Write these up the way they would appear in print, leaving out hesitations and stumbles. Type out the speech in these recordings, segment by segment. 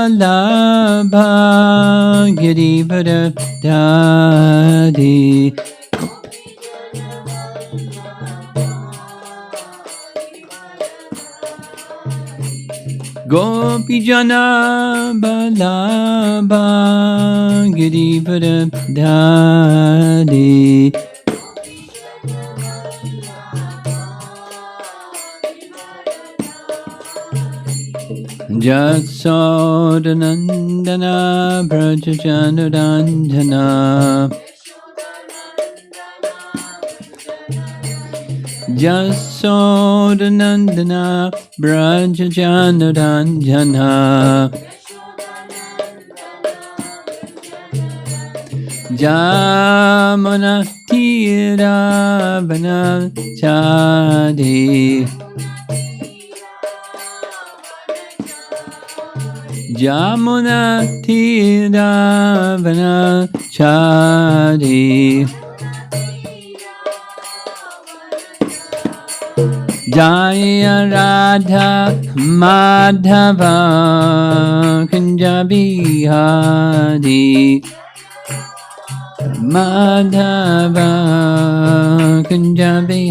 Labha Girivara Dadi Gopijana Balabha Girivara Dadi Jasodanandana Brajajanarandana Jasodanandana Brajajanarandana Jamana Tiravana Chadi Jamuna Tiravana Chadi Jaya Radha Madhava Kunjabi Hadi Madhava Kunjabi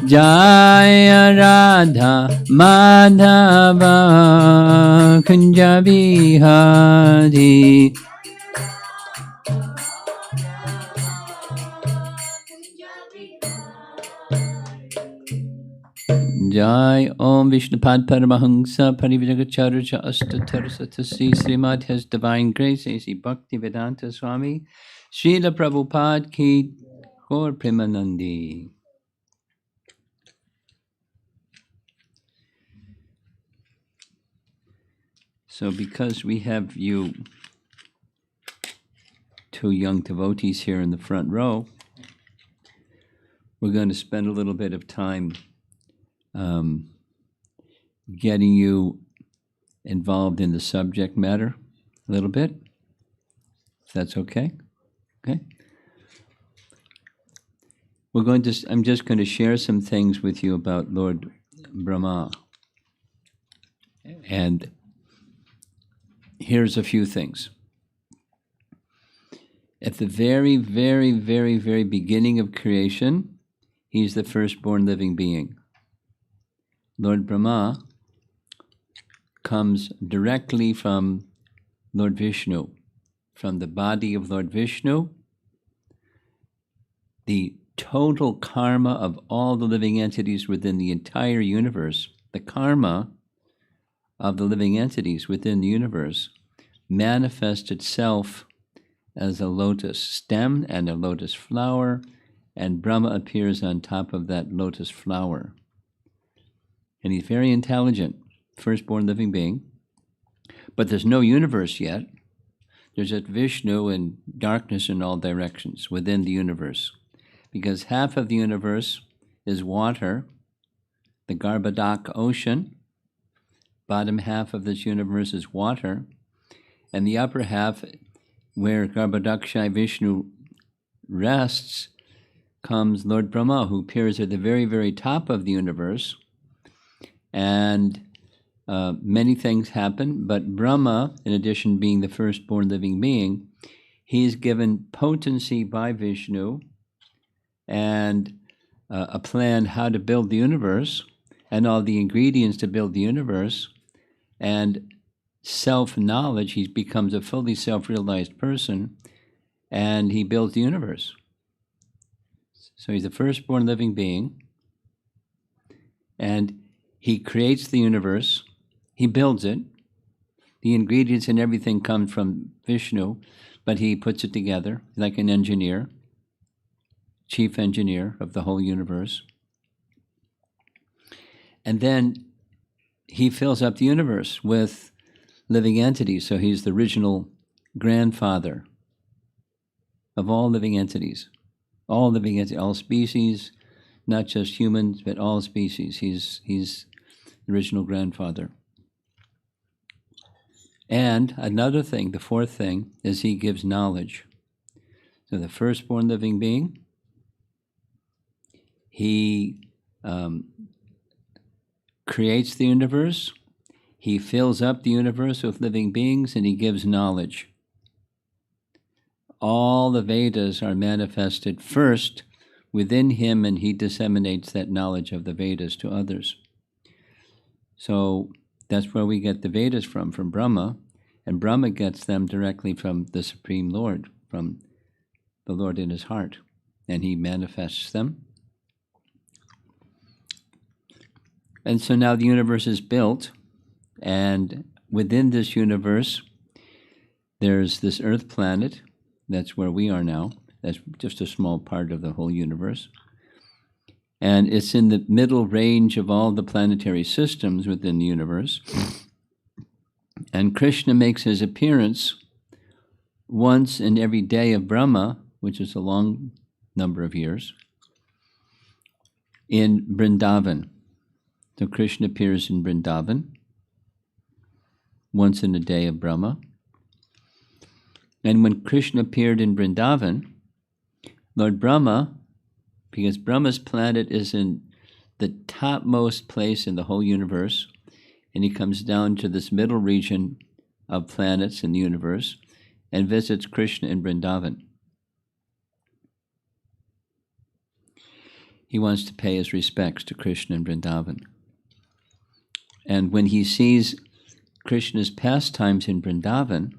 Jaya Radha Madhava Kunjabi Hadi Jai Om Vishnupad Paramahamsa Parivajagacharya Astatarasatasi Srimad His Divine Grace A.C. Bhakti Vedanta Swami Srila Prabhupada Ki Gaur Premanandi. So because we have you two young devotees here in the front row, we're going to spend a little bit of time getting you involved in the subject matter a little bit, if that's okay. Okay. I'm just going to share some things with you about Lord Brahma. And here's a few things. At the very, very, very, very beginning of creation, he's the firstborn living being. Lord Brahma comes directly from Lord Vishnu, from the body of Lord Vishnu. The total karma of all the living entities within the entire universe, the karma of the living entities within the universe, manifests itself as a lotus stem and a lotus flower, and Brahma appears on top of that lotus flower. And he's very intelligent, firstborn living being. But there's no universe yet. There's just Vishnu and darkness in all directions within the universe. Because half of the universe is water, the Garbhodak ocean. Bottom half of this universe is water. And the upper half, where Garbhodakshai Vishnu rests, comes Lord Brahma, who appears at the very, very top of the universe. And many things happen, but Brahma, in addition to being the firstborn living being, he is given potency by Vishnu and a plan how to build the universe and all the ingredients to build the universe and self-knowledge. He becomes a fully self-realized person and he builds the universe. So he's the firstborn living being and he creates the universe, he builds it, the ingredients and everything come from Vishnu, but he puts it together like an engineer, chief engineer of the whole universe. And then he fills up the universe with living entities, so he's the original grandfather of all living entities, all species, not just humans, but all species. He's the original grandfather. And another thing, the fourth thing, is he gives knowledge. So the firstborn living being, he creates the universe, He fills up the universe with living beings, and he gives knowledge. All the Vedas are manifested first within him, and he disseminates that knowledge of the Vedas to others. So that's where we get the Vedas from Brahma, and Brahma gets them directly from the Supreme Lord, from the Lord in his heart, and he manifests them. And so now the universe is built, and within this universe, there's this Earth planet. That's where we are now. That's just a small part of the whole universe. And it's in the middle range of all the planetary systems within the universe. And Krishna makes his appearance once in every day of Brahma, which is a long number of years, in Vrindavan. So Krishna appears in Vrindavan once in a day of Brahma. And when Krishna appeared in Vrindavan, Lord Brahma, because Brahma's planet is in the topmost place in the whole universe, and he comes down to this middle region of planets in the universe and visits Krishna in Vrindavan. He wants to pay his respects to Krishna in Vrindavan. And when he sees Krishna's pastimes in Vrindavan,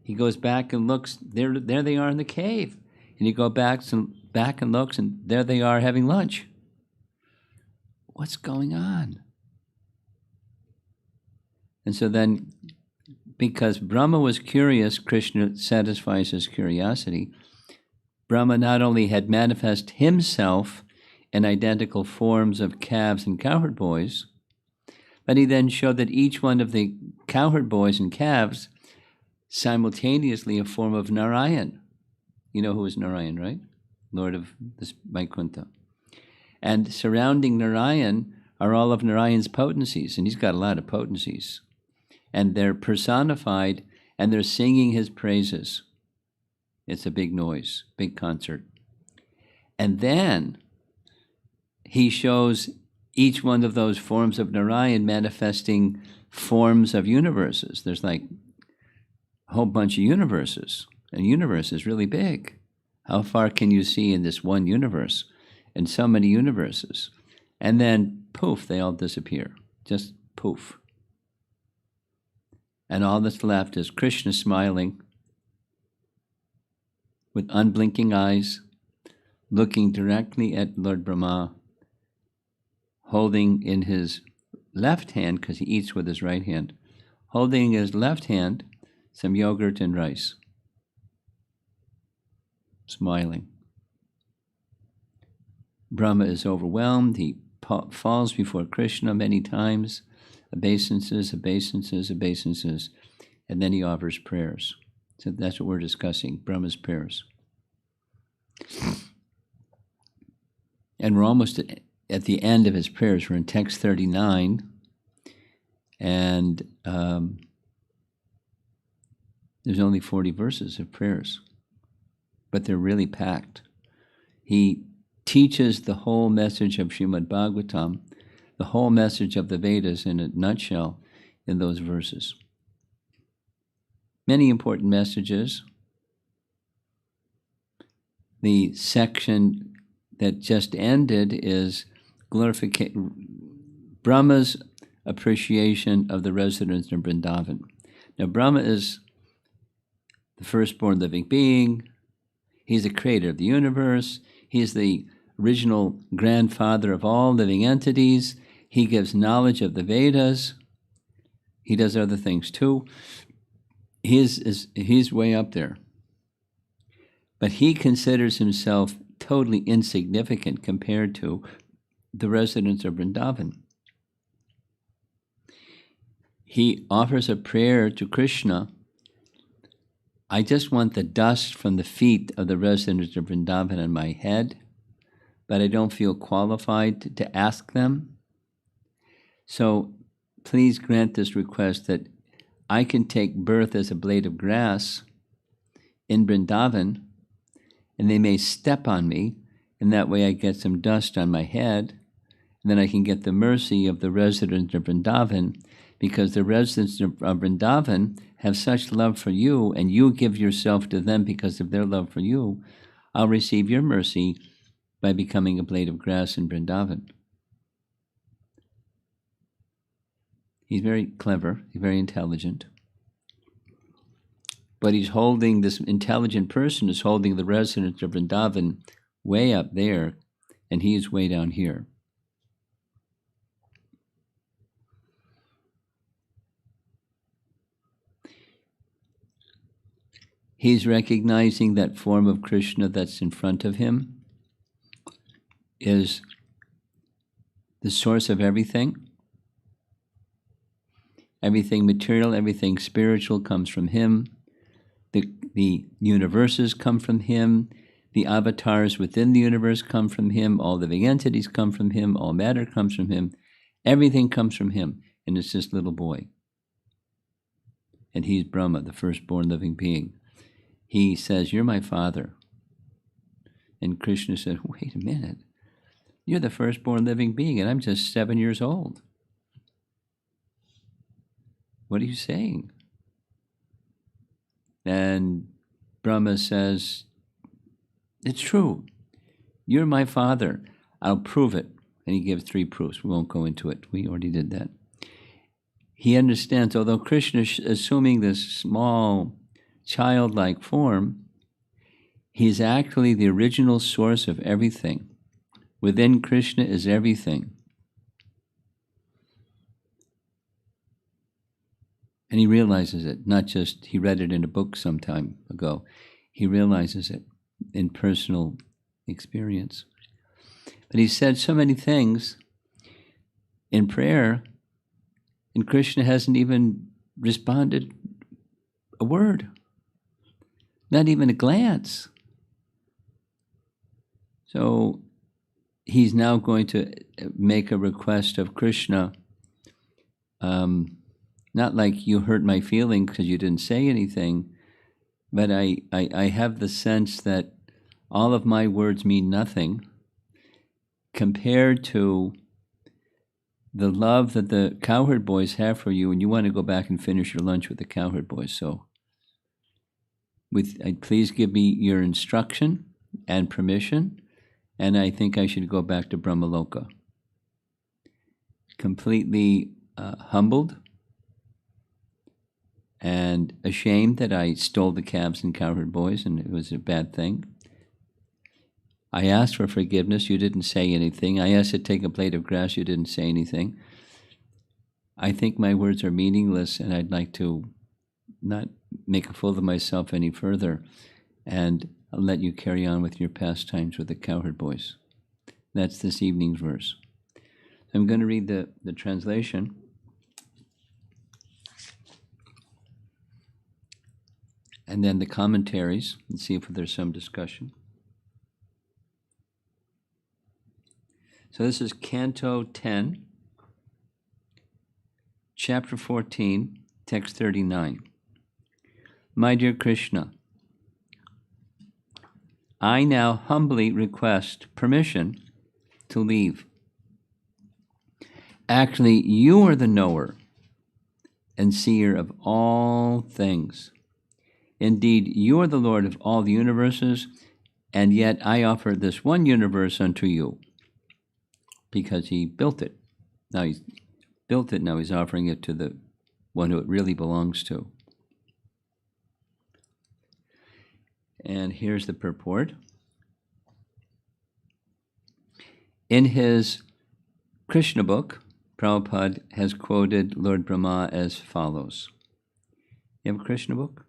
he goes back and looks. There they are in the cave, and he goes back and looks, and there they are having lunch. What's going on? And so then, because Brahma was curious, Krishna satisfies his curiosity. Brahma not only had manifest himself in identical forms of calves and cowherd boys, but he then showed that each one of the cowherd boys and calves simultaneously a form of Narayan. You know who is Narayan, right? Lord of this Vaikuntha. And surrounding Narayan are all of Narayan's potencies, and he's got a lot of potencies. And they're personified, and they're singing his praises. It's a big noise, big concert. And then he shows each one of those forms of Narayan manifesting forms of universes. There's like a whole bunch of universes. And the universe is really big. How far can you see in this one universe? And so many universes. And then, poof, they all disappear. Just poof. And all that's left is Krishna smiling with unblinking eyes, looking directly at Lord Brahma holding in his left hand, because he eats with his right hand, holding in his left hand some yogurt and rice, smiling. Brahma is overwhelmed. He falls before Krishna many times, obeisances, and then he offers prayers. So that's what we're discussing, Brahma's prayers. And we're almost at the end of his prayers. We're in text 39, and there's only 40 verses of prayers, but they're really packed. He teaches the whole message of Srimad Bhagavatam, the whole message of the Vedas in a nutshell in those verses. Many important messages. The section that just ended is Brahma's appreciation of the residents of Vrindavan. Now, Brahma is the firstborn living being. He's the creator of the universe. He's the original grandfather of all living entities. He gives knowledge of the Vedas. He does other things too. He's way up there. But he considers himself totally insignificant compared to the residents of Vrindavan. He offers a prayer to Krishna. I just want the dust from the feet of the residents of Vrindavan on my head, but I don't feel qualified to ask them. So please grant this request that I can take birth as a blade of grass in Vrindavan, and they may step on me, and that way I get some dust on my head, and then I can get the mercy of the residents of Vrindavan, because the residents of Vrindavan have such love for you, and you give yourself to them because of their love for you. I'll receive your mercy by becoming a blade of grass in Vrindavan. He's very clever, he's very intelligent. But he's holding, this intelligent person is holding the residents of Vrindavan way up there, and he's way down here. He's recognizing that form of Krishna that's in front of him is the source of everything. Everything material, everything spiritual comes from him. The universes come from him. The avatars within the universe come from him. All living entities come from him. All matter comes from him. Everything comes from him. And it's this little boy. And he's Brahma, the firstborn living being. He says, "You're my father." And Krishna said, "Wait a minute. You're the firstborn living being, and I'm just 7 years old. What are you saying?" And Brahma says, "It's true. You're my father. I'll prove it." And he gives 3 proofs. We won't go into it. We already did that. He understands, although Krishna is assuming this small, childlike form, he's actually the original source of everything. Within Krishna is everything. And he realizes it, not just he read it in a book some time ago. He realizes it in personal experience. But he said so many things in prayer, and Krishna hasn't even responded a word, not even a glance. So he's now going to make a request of Krishna, not like you hurt my feelings because you didn't say anything, but I have the sense that all of my words mean nothing compared to the love that the cowherd boys have for you, and you want to go back and finish your lunch with the cowherd boys. So please give me your instruction and permission, and I think I should go back to Brahmaloka. Completely humbled and ashamed that I stole the calves and cowherd boys, and it was a bad thing. I asked for forgiveness. You didn't say anything. I asked to take a blade of grass. You didn't say anything. I think my words are meaningless, and I'd like to not make a fool of myself any further, and I'll let you carry on with your pastimes with the cowherd boys. That's this evening's verse. I'm going to read the translation. And then the commentaries, and see if there's some discussion. So this is Canto 10, Chapter 14, Text 39. My dear Krishna, I now humbly request permission to leave. Actually, you are the knower and seer of all things. Indeed, you are the Lord of all the universes, and yet I offer this one universe unto you, because he built it. Now he's built it, now he's offering it to the one who it really belongs to. And here's the purport. In his Krishna book, Prabhupada has quoted Lord Brahma as follows. You have a Krishna book?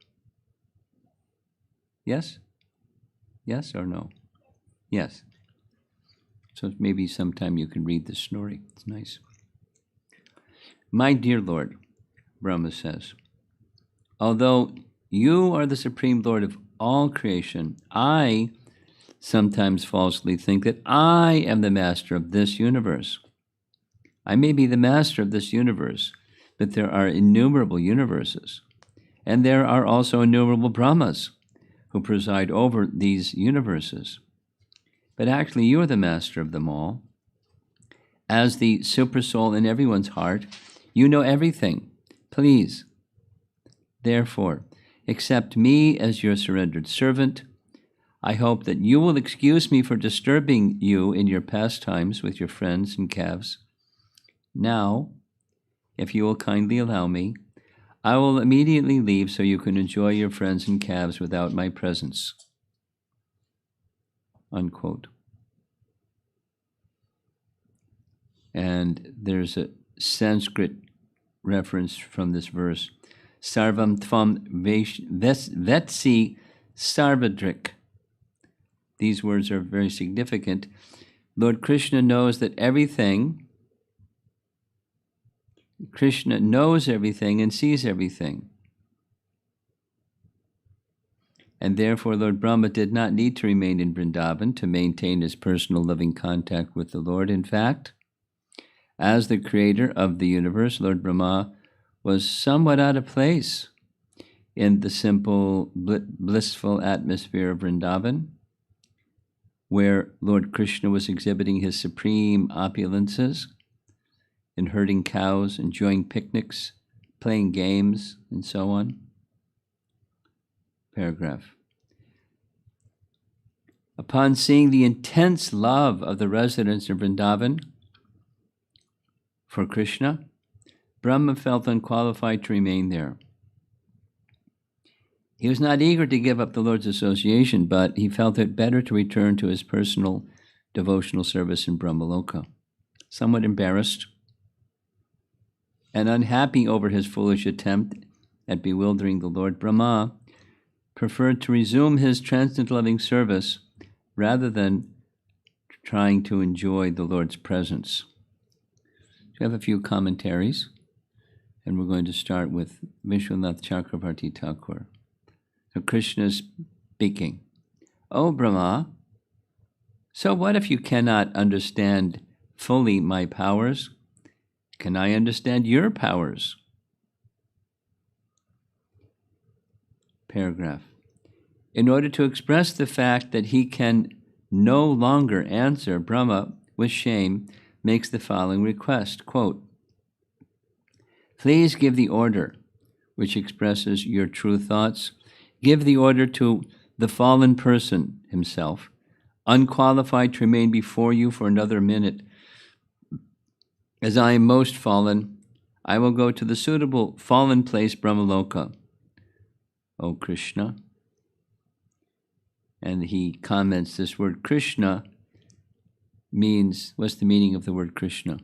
Yes? Yes or no? Yes. So maybe sometime you can read this story. It's nice. My dear Lord, Brahma says, although you are the Supreme Lord of all creation, I sometimes falsely think that I am the master of this universe. I may be the master of this universe, but there are innumerable universes, and there are also innumerable Brahmas who preside over these universes. But actually, you are the master of them all. As the supersoul in everyone's heart, you know everything. Please, therefore, accept me as your surrendered servant. I hope that you will excuse me for disturbing you in your pastimes with your friends and calves. Now, if you will kindly allow me, I will immediately leave so you can enjoy your friends and calves without my presence. Unquote. And there's a Sanskrit reference from this verse. Sarvam tvam vetsi sarvadrik. These words are very significant. Lord Krishna knows that everything, Krishna knows everything and sees everything. And therefore, Lord Brahma did not need to remain in Vrindavan to maintain his personal loving contact with the Lord. In fact, as the creator of the universe, Lord Brahma was somewhat out of place in the simple, blissful atmosphere of Vrindavan, where Lord Krishna was exhibiting his supreme opulences in herding cows, enjoying picnics, playing games, and so on. Paragraph. Upon seeing the intense love of the residents of Vrindavan for Krishna, Brahma felt unqualified to remain there. He was not eager to give up the Lord's association, but he felt it better to return to his personal devotional service in Brahmaloka. Somewhat embarrassed and unhappy over his foolish attempt at bewildering the Lord, Brahma preferred to resume his transcendent loving service rather than trying to enjoy the Lord's presence. We have a few commentaries, and we're going to start with Vishwanath Chakravarti Thakur. So Krishna is speaking. Oh, Brahma, so what if you cannot understand fully my powers? Can I understand your powers? Paragraph. In order to express the fact that he can no longer answer, Brahma, with shame, makes the following request, quote, please give the order which expresses your true thoughts. Give the order to the fallen person himself, unqualified to remain before you for another minute. As I am most fallen, I will go to the suitable fallen place, Brahmaloka. O Krishna, And he comments, this word Krishna means, what's the meaning of the word Krishna?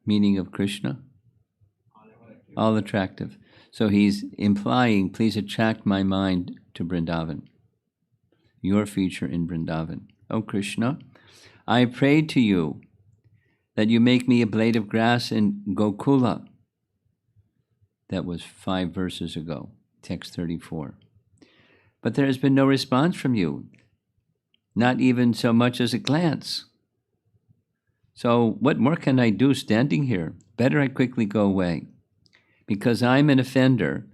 Meaning of Krishna? All attractive. So he's implying, please attract my mind to Vrindavan, your future in Vrindavan. O Krishna, I pray to you that you make me a blade of grass in Gokula. That was 5 verses ago, text 34. But there has been no response from you, not even so much as a glance. So what more can I do standing here? Better I quickly go away, because I'm an offender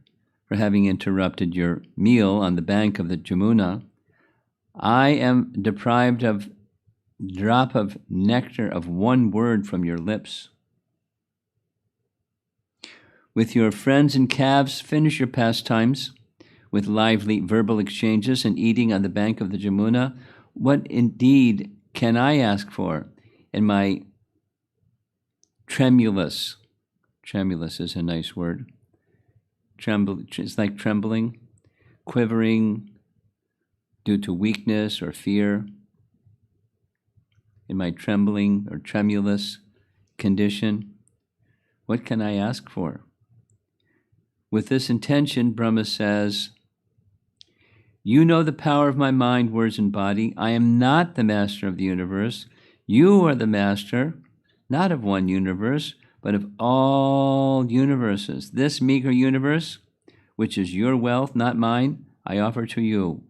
for having interrupted your meal on the bank of the Jamuna. I am deprived of a drop of nectar of one word from your lips. With your friends and calves, finish your pastimes with lively verbal exchanges and eating on the bank of the Jamuna. What indeed can I ask for in my tremulous is a nice word, it's like trembling, quivering due to weakness or fear, in my trembling or tremulous condition, what can I ask for? With this intention, Brahma says, you know the power of my mind, words, and body. I am not the master of the universe. You are the master, not of one universe, but of all universes. This meager universe, which is your wealth, not mine, I offer to you.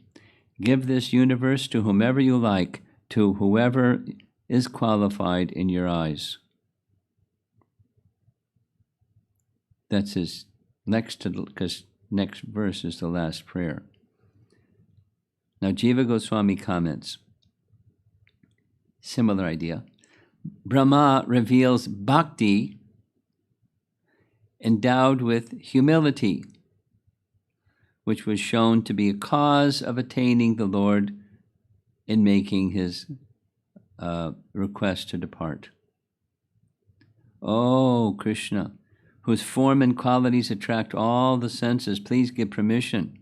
Give this universe to whomever you like, to whoever is qualified in your eyes. That's his next verse is the last prayer. Now Jiva Goswami comments, similar idea. Brahma reveals bhakti endowed with humility, which was shown to be a cause of attaining the Lord in making his request to depart. Oh, Krishna, whose form and qualities attract all the senses, please give permission.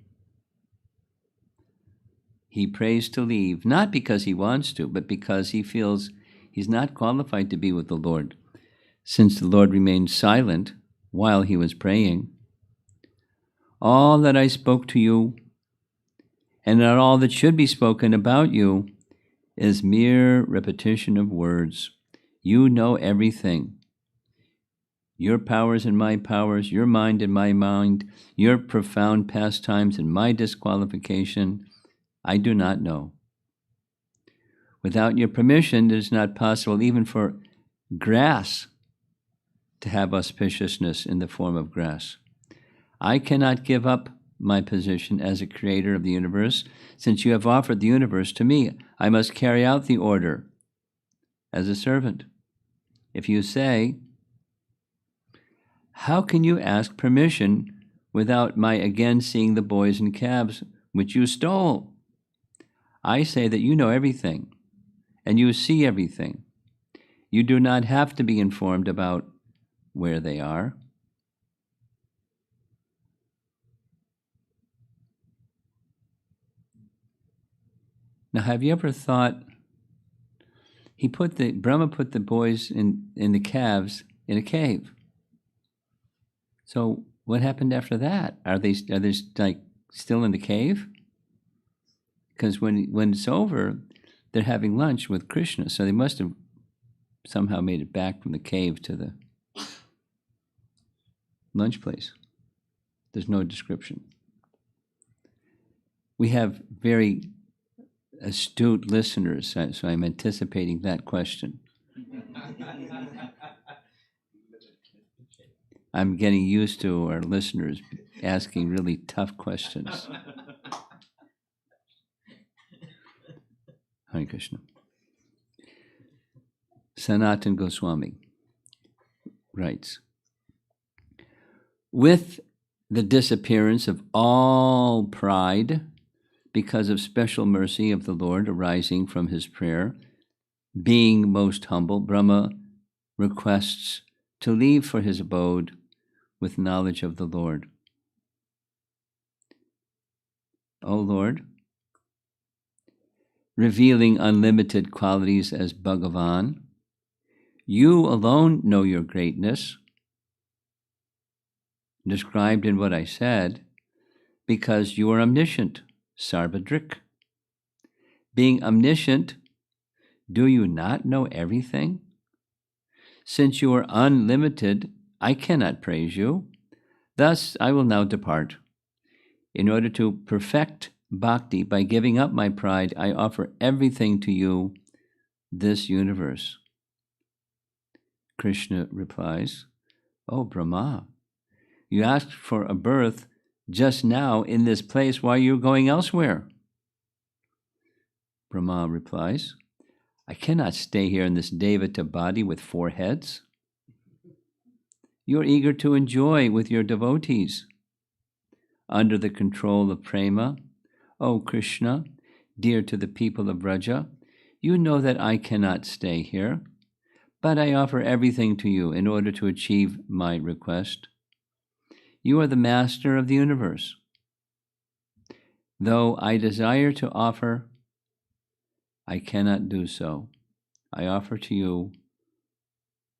He prays to leave, not because he wants to, but because he feels he's not qualified to be with the Lord, since the Lord remained silent while he was praying. All that I spoke to you, and not all that should be spoken about you, is mere repetition of words. You know everything. Your powers and my powers, your mind and my mind, your profound pastimes and my disqualification, I do not know. Without your permission, it is not possible even for grass to have auspiciousness in the form of grass. I cannot give up my position as a creator of the universe, since you have offered the universe to me. I must carry out the order as a servant. If you say, how can you ask permission without my again seeing the boys and calves which you stole? I say that you know everything, and you see everything. You do not have to be informed about where they are. Now, have you ever thought, Brahma put the boys and the calves in a cave. So what happened after that? Are they like still in the cave? Because when it's over, they're having lunch with Krishna, so they must have somehow made it back from the cave to the lunch place. There's no description. We have very astute listeners, so I'm anticipating that question. I'm getting used to our listeners asking really tough questions. Hare Krishna. Sanatan Goswami writes, with the disappearance of all pride, because of special mercy of the Lord arising from his prayer, being most humble, Brahma requests to leave for his abode with knowledge of the Lord. O Lord, revealing unlimited qualities as Bhagavan. You alone know your greatness, described in what I said, because you are omniscient, Sarvadrik. Being omniscient, do you not know everything? Since you are unlimited, I cannot praise you. Thus I will now depart. In order to perfect bhakti by giving up my pride, I offer everything to you, this universe. Krishna replies, "Oh, Brahma, you asked for a birth just now in this place. Why are you going elsewhere?" Brahma replies, "I cannot stay here in this Devata body with 4 heads. You are eager to enjoy with your devotees. Under the control of prema, O Krishna, dear to the people of Vraja, you know that I cannot stay here, but I offer everything to you in order to achieve my request. You are the master of the universe. Though I desire to offer, I cannot do so. I offer to you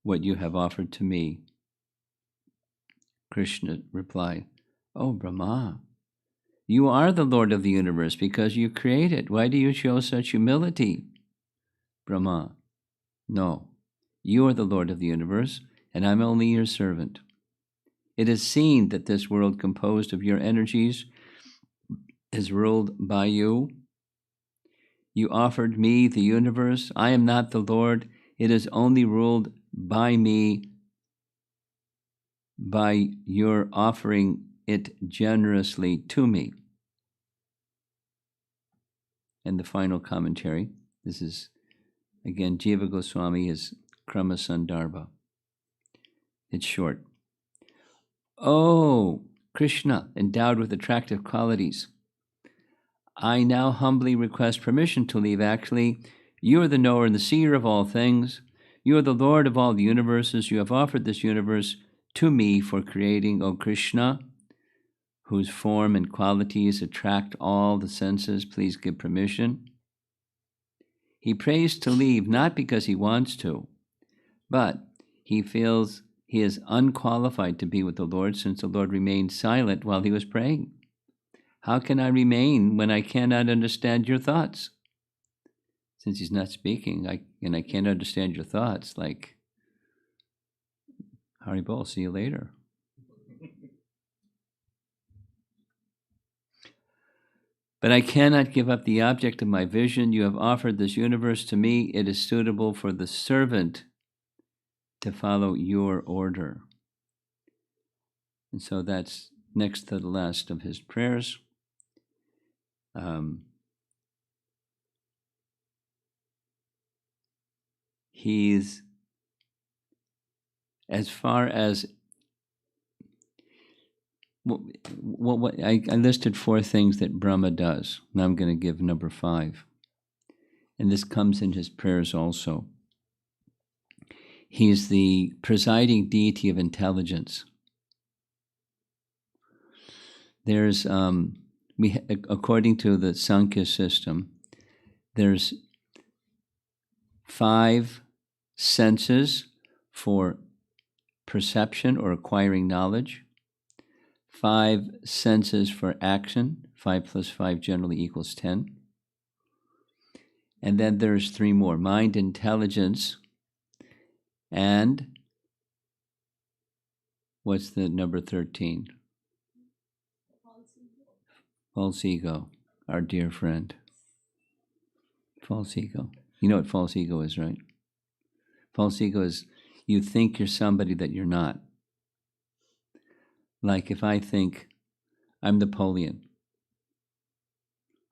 what you have offered to me." Krishna replied, "Oh, Brahma, you are the Lord of the universe because you create it. Why do you show such humility?" Brahma, "No, you are the Lord of the universe, and I'm only your servant. It is seen that this world composed of your energies is ruled by you. You offered me the universe. I am not the Lord. It is only ruled by me, by your offering it generously to me." And the final commentary, this is again Jiva Goswami, is Krama Sandarbha. It's short. "Oh, Krishna, endowed with attractive qualities, I now humbly request permission to leave. Actually, you are the knower and the seer of all things. You are the Lord of all the universes. You have offered this universe to me for creating, O Krishna, whose form and qualities attract all the senses. Please give permission." He prays to leave not because he wants to, but he feels he is unqualified to be with the Lord since the Lord remained silent while he was praying. "How can I remain when I cannot understand your thoughts?" Since he's not speaking, I can't understand your thoughts, like, Haribol, see you later. "But I cannot give up the object of my vision. You have offered this universe to me. It is suitable for the servant to follow your order." And so that's next to the last of his prayers. He's, as far as what I listed 4 things that Brahma does. Now I'm going to give number 5. And this comes in his prayers also. He's the presiding deity of intelligence. There's, according to the Sankhya system, there's 5 senses for perception or acquiring knowledge, 5 senses for action. 5 plus 5 generally equals 10. And then there's 3 more: mind, intelligence, and what's the number 13? False ego, our dear friend. False ego. You know what false ego is, right? False ego is you think you're somebody that you're not. Like if I think I'm Napoleon,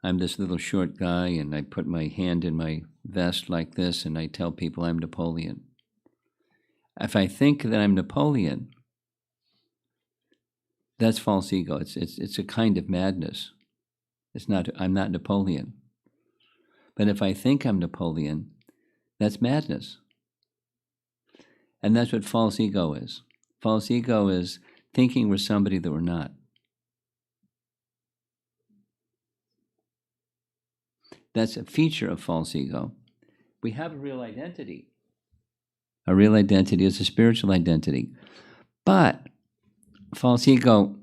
I'm this little short guy, and I put my hand in my vest like this, and I tell people I'm Napoleon. If I think that I'm Napoleon, that's false ego. It's a kind of madness. It's not. I'm not Napoleon. But if I think I'm Napoleon, that's madness. And that's what false ego is. False ego is thinking we're somebody that we're not. That's a feature of false ego. We have a real identity. A real identity is a spiritual identity. But false ego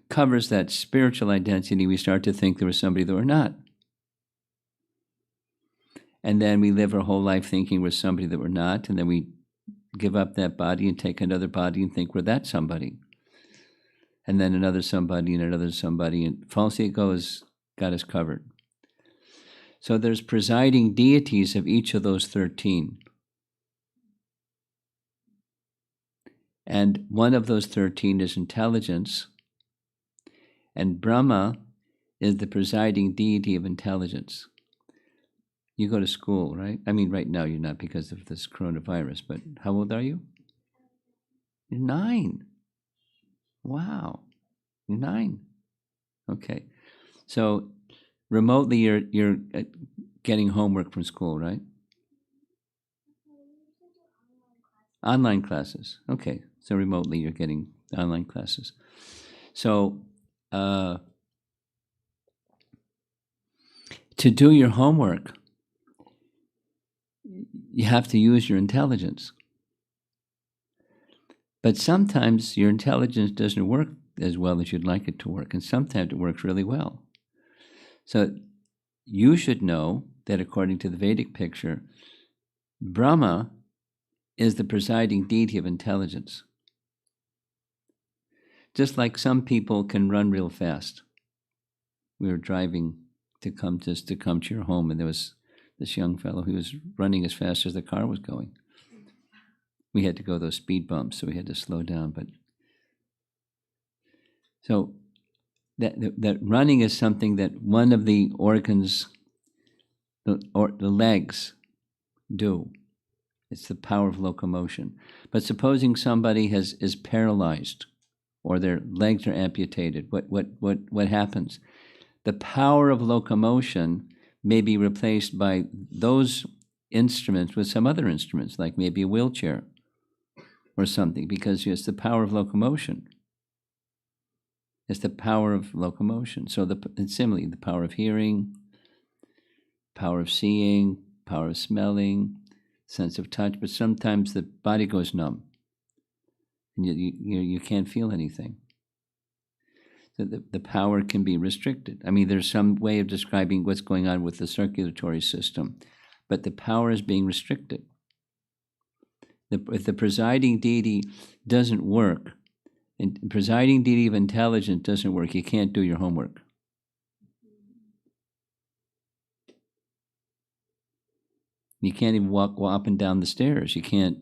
covers that spiritual identity. We start to think there was somebody that we're not. And then we live our whole life thinking we're somebody that we're not, and then we give up that body and take another body and think we're that somebody. And then another somebody and another somebody, and false ego has got us covered. So there's presiding deities of each of those 13. And one of those 13 is intelligence, and Brahma is the presiding deity of intelligence. You go to school, right? I mean, right now you're not because of this coronavirus, but how old are you? You're 9. Wow. You're 9. Okay. So remotely you're getting homework from school, right? Online classes. Okay. So remotely you're getting online classes. So to do your homework, you have to use your intelligence. But sometimes your intelligence doesn't work as well as you'd like it to work, and sometimes it works really well. So you should know that according to the Vedic picture, Brahma is the presiding deity of intelligence. Just like some people can run real fast. We were driving to come to your home, and there was this young fellow who was running as fast as the car was going. We had to go those speed bumps, so we had to slow down. But so that running is something that one of the organs, or the legs, do. It's the power of locomotion. But supposing somebody is paralyzed, or their legs are amputated, what happens? The power of locomotion may be replaced by those instruments with some other instruments, like maybe a wheelchair or something, because it's the power of locomotion. It's the power of locomotion. So similarly, the power of hearing, power of seeing, power of smelling, sense of touch, but sometimes the body goes numb and you can't feel anything. So the power can be restricted. I mean, there's some way of describing what's going on with the circulatory system, but the power is being restricted. If the presiding deity doesn't work, and presiding deity of intelligence doesn't work, you can't do your homework. You can't even walk up and down the stairs. You can't,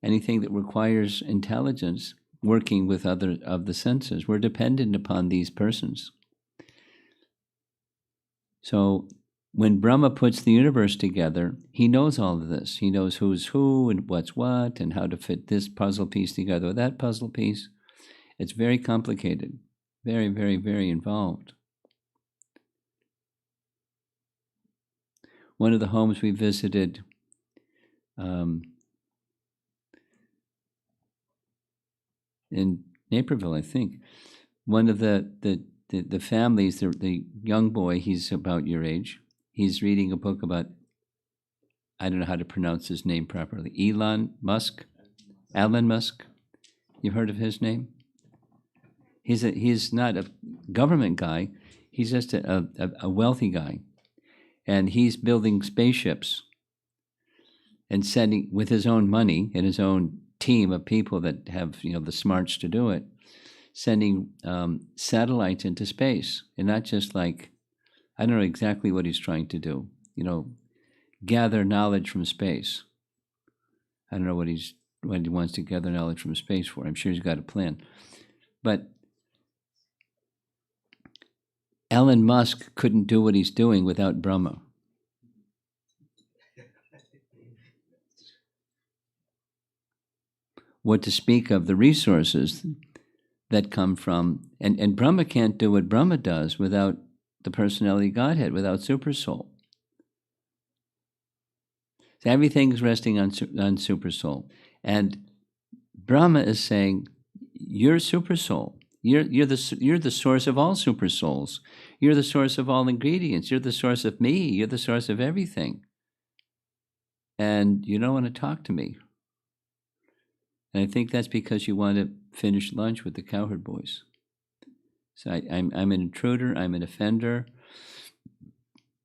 anything that requires intelligence, working with other of the senses. We're dependent upon these persons. So when Brahma puts the universe together, he knows all of this. He knows who's who and what's what and how to fit this puzzle piece together with that puzzle piece. It's very complicated, very, very, very involved. One of the homes we visited, in Naperville, I think, one of the families, the young boy, he's about your age, he's reading a book about, I don't know how to pronounce his name properly, Elon Musk. You've heard of his name? He's not a government guy, he's just a wealthy guy. And he's building spaceships and sending, with his own money and his own team of people that have the smarts to do it, sending satellites into space. And not just like, I don't know exactly what he's trying to do, gather knowledge from space. I don't know what he wants to gather knowledge from space for. I'm sure he's got a plan. But Elon Musk couldn't do what he's doing without Brahma. What to speak of the resources that come from, and Brahma can't do what Brahma does without the personality Godhead, without Super Soul. So everything's resting on Super Soul. And Brahma is saying, you're Super Soul. You're the source of all super souls. You're the source of all ingredients. You're the source of me. You're the source of everything. And you don't want to talk to me. And I think that's because you want to finish lunch with the Cowherd boys. So I'm an intruder. I'm an offender.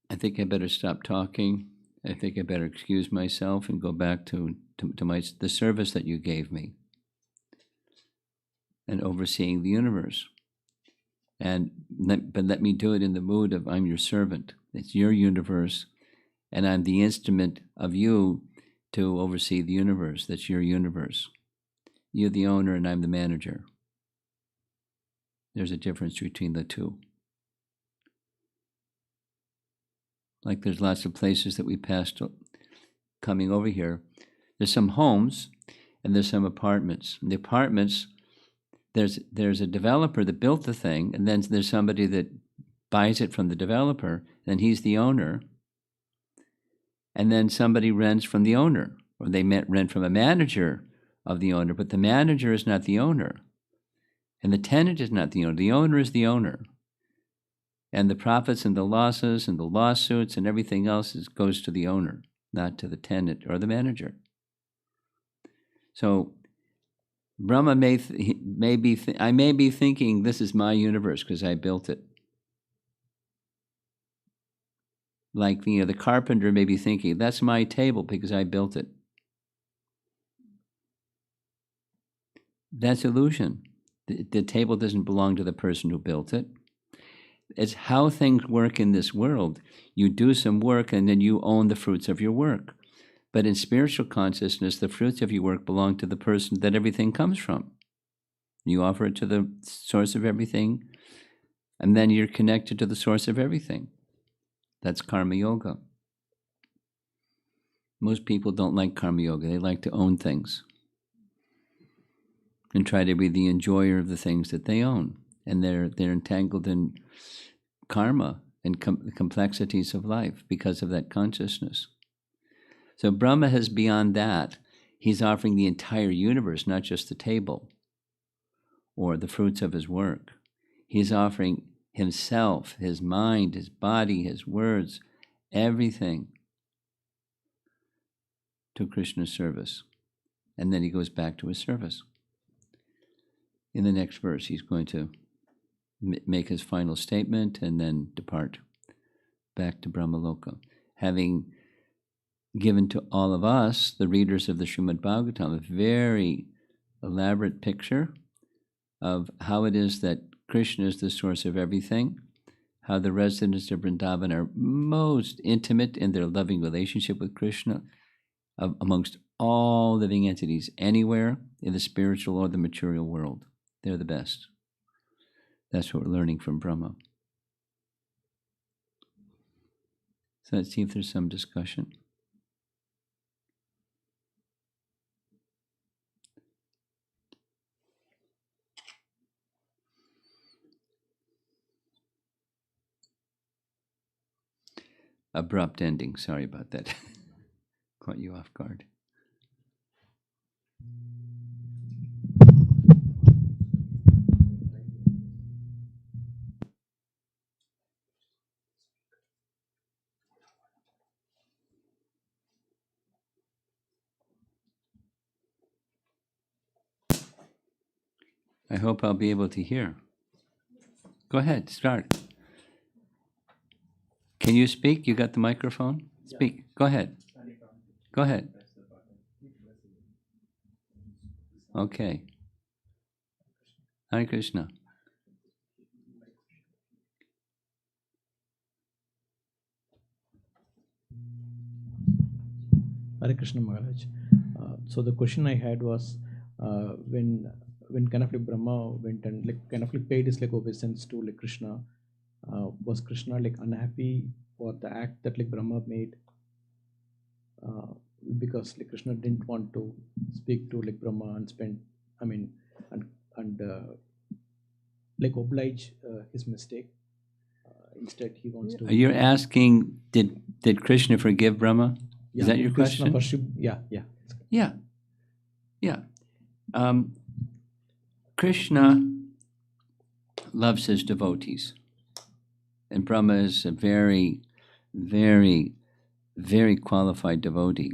I think I better stop talking. I think I better excuse myself and go back to the service that you gave me and overseeing the universe. But let me do it in the mood of I'm your servant. It's your universe, and I'm the instrument of you to oversee the universe. That's your universe. You're the owner and I'm the manager. There's a difference between the two. Like there's lots of places that we passed coming over here. There's some homes and there's some apartments. In the apartments, there's a developer that built the thing, and then there's somebody that buys it from the developer, and he's the owner. And then somebody rents from the owner, or they rent from a manager of the owner, but the manager is not the owner. And the tenant is not the owner. The owner is the owner. And the profits and the losses and the lawsuits and everything else goes to the owner, not to the tenant or the manager. So Brahma I may be thinking this is my universe because I built it. Like the carpenter may be thinking that's my table because I built it. That's illusion. The table doesn't belong to the person who built it. It's how things work in this world. You do some work and then you own the fruits of your work. But in spiritual consciousness, the fruits of your work belong to the person that everything comes from. You offer it to the source of everything, and then you're connected to the source of everything. That's karma yoga. Most people don't like karma yoga. They like to own things and try to be the enjoyer of the things that they own. And they're entangled in karma and the complexities of life because of that consciousness. So Brahma is beyond that. He's offering the entire universe, not just the table or the fruits of his work. He's offering himself, his mind, his body, his words, everything to Krishna's service. And then he goes back to his service. In the next verse, he's going to make his final statement and then depart back to Brahmaloka, having given to all of us, the readers of the Srimad Bhagavatam, a very elaborate picture of how it is that Krishna is the source of everything, how the residents of Vrindavan are most intimate in their loving relationship with Krishna amongst all living entities anywhere in the spiritual or the material world. They're the best. That's what we're learning from Brahma. So let's see if there's some discussion. Abrupt ending. Sorry about that. Caught you off guard. I hope I'll be able to hear. Go ahead, start. Can you speak? You got the microphone? Speak. Go ahead. Go ahead. Okay. Hare Krishna. Hare Krishna Maharaj. So the question I had was when kind of like Brahma went and like kind of like paid his like obeisance to like Krishna, was Krishna like unhappy for the act that like Brahma made? Because like Krishna didn't want to speak to like Brahma and like oblige his mistake. Instead, he wants to. You're asking, did Krishna forgive Brahma? Is that your question? Yeah. Krishna loves his devotees. And Brahma is a very, very, very qualified devotee.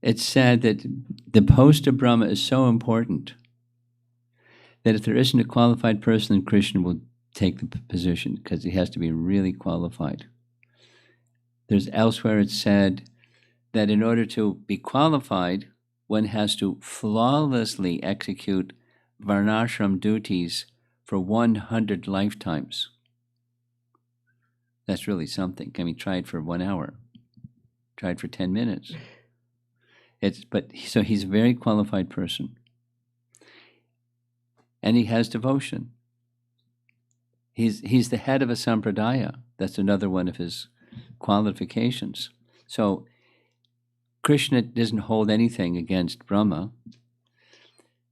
It's said that the post of Brahma is so important that if there isn't a qualified person, then Krishna will take the position, because he has to be really qualified. There's elsewhere it's said that in order to be qualified, one has to flawlessly execute varnashram duties for 100 lifetimes. That's really something. I mean, try it for 1 hour. Try it for 10 minutes. So he's a very qualified person. And he has devotion. He's the head of a sampradaya. That's another one of his qualifications. So Krishna doesn't hold anything against Brahma.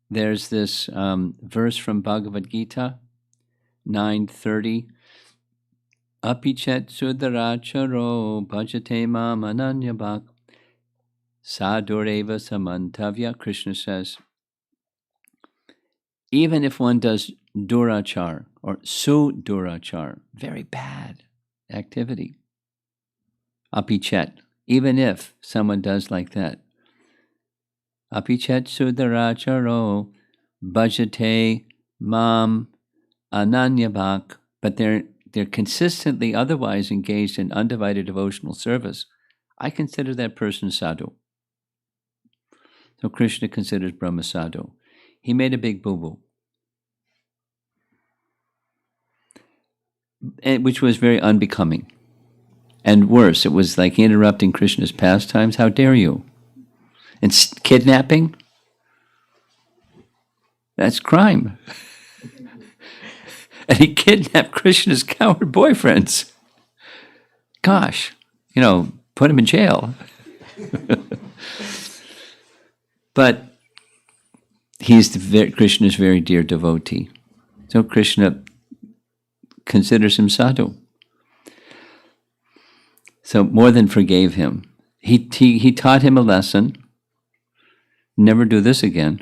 There's this verse from Bhagavad Gita, 9:30. Apichet sudaracharo bhajate mam ananyabhak sadureva samantavya. Krishna says, even if one does durachar or sudurachar, very bad activity, apichet, even if someone does like that, apichet sudaracharo bhajate mam ananyabhak, but they're consistently otherwise engaged in undivided devotional service, I consider that person sadhu. So Krishna considers Brahma sadhu. He made a big boo-boo, which was very unbecoming. And worse, it was like interrupting Krishna's pastimes. How dare you? And kidnapping? That's crime. And he kidnapped Krishna's coward boyfriends. Gosh, put him in jail. But he's Krishna's very dear devotee. So Krishna considers him sadhu. So more than forgave him. He taught him a lesson. Never do this again.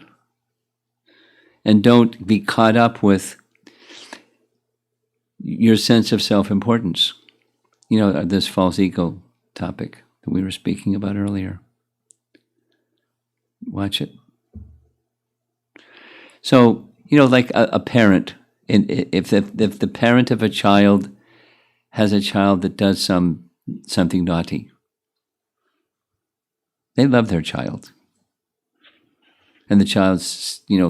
And don't be caught up with your sense of self-importance. This false ego topic that we were speaking about earlier. Watch it. So, like a parent, if the parent of a child has a child that does something naughty, they love their child. And the child,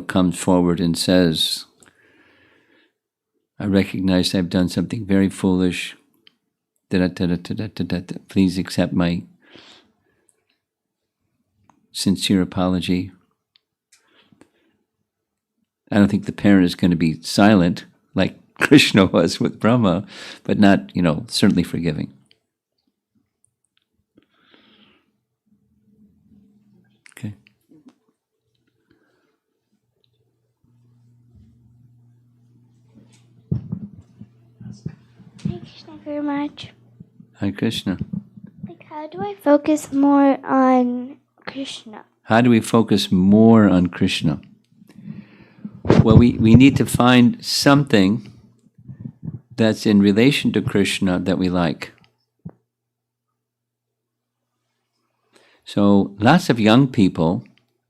comes forward and says, I recognize I've done something very foolish. Please accept my sincere apology. I don't think the parent is going to be silent like Krishna was with Brahma, but not, certainly forgiving. Okay. Hi, Krishna, very much. Hi, Krishna. How do I focus more on Krishna? How do we focus more on Krishna? Well, we need to find something that's in relation to Krishna that we like. So lots of young people,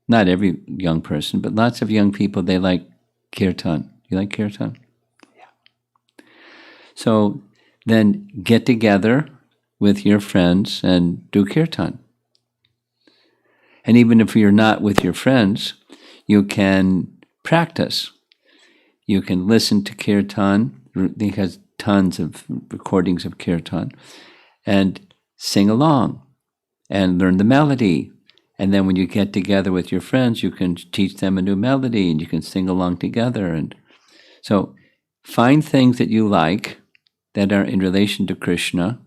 not every young person, but lots of young people, they like kirtan. You like kirtan? Yeah. So then get together with your friends and do kirtan. And even if you're not with your friends, you can practice. You can listen to kirtan. He has tons of recordings of kirtan, and sing along and learn the melody. And then when you get together with your friends, you can teach them a new melody and you can sing along together. And so find things that you like that are in relation to Krishna,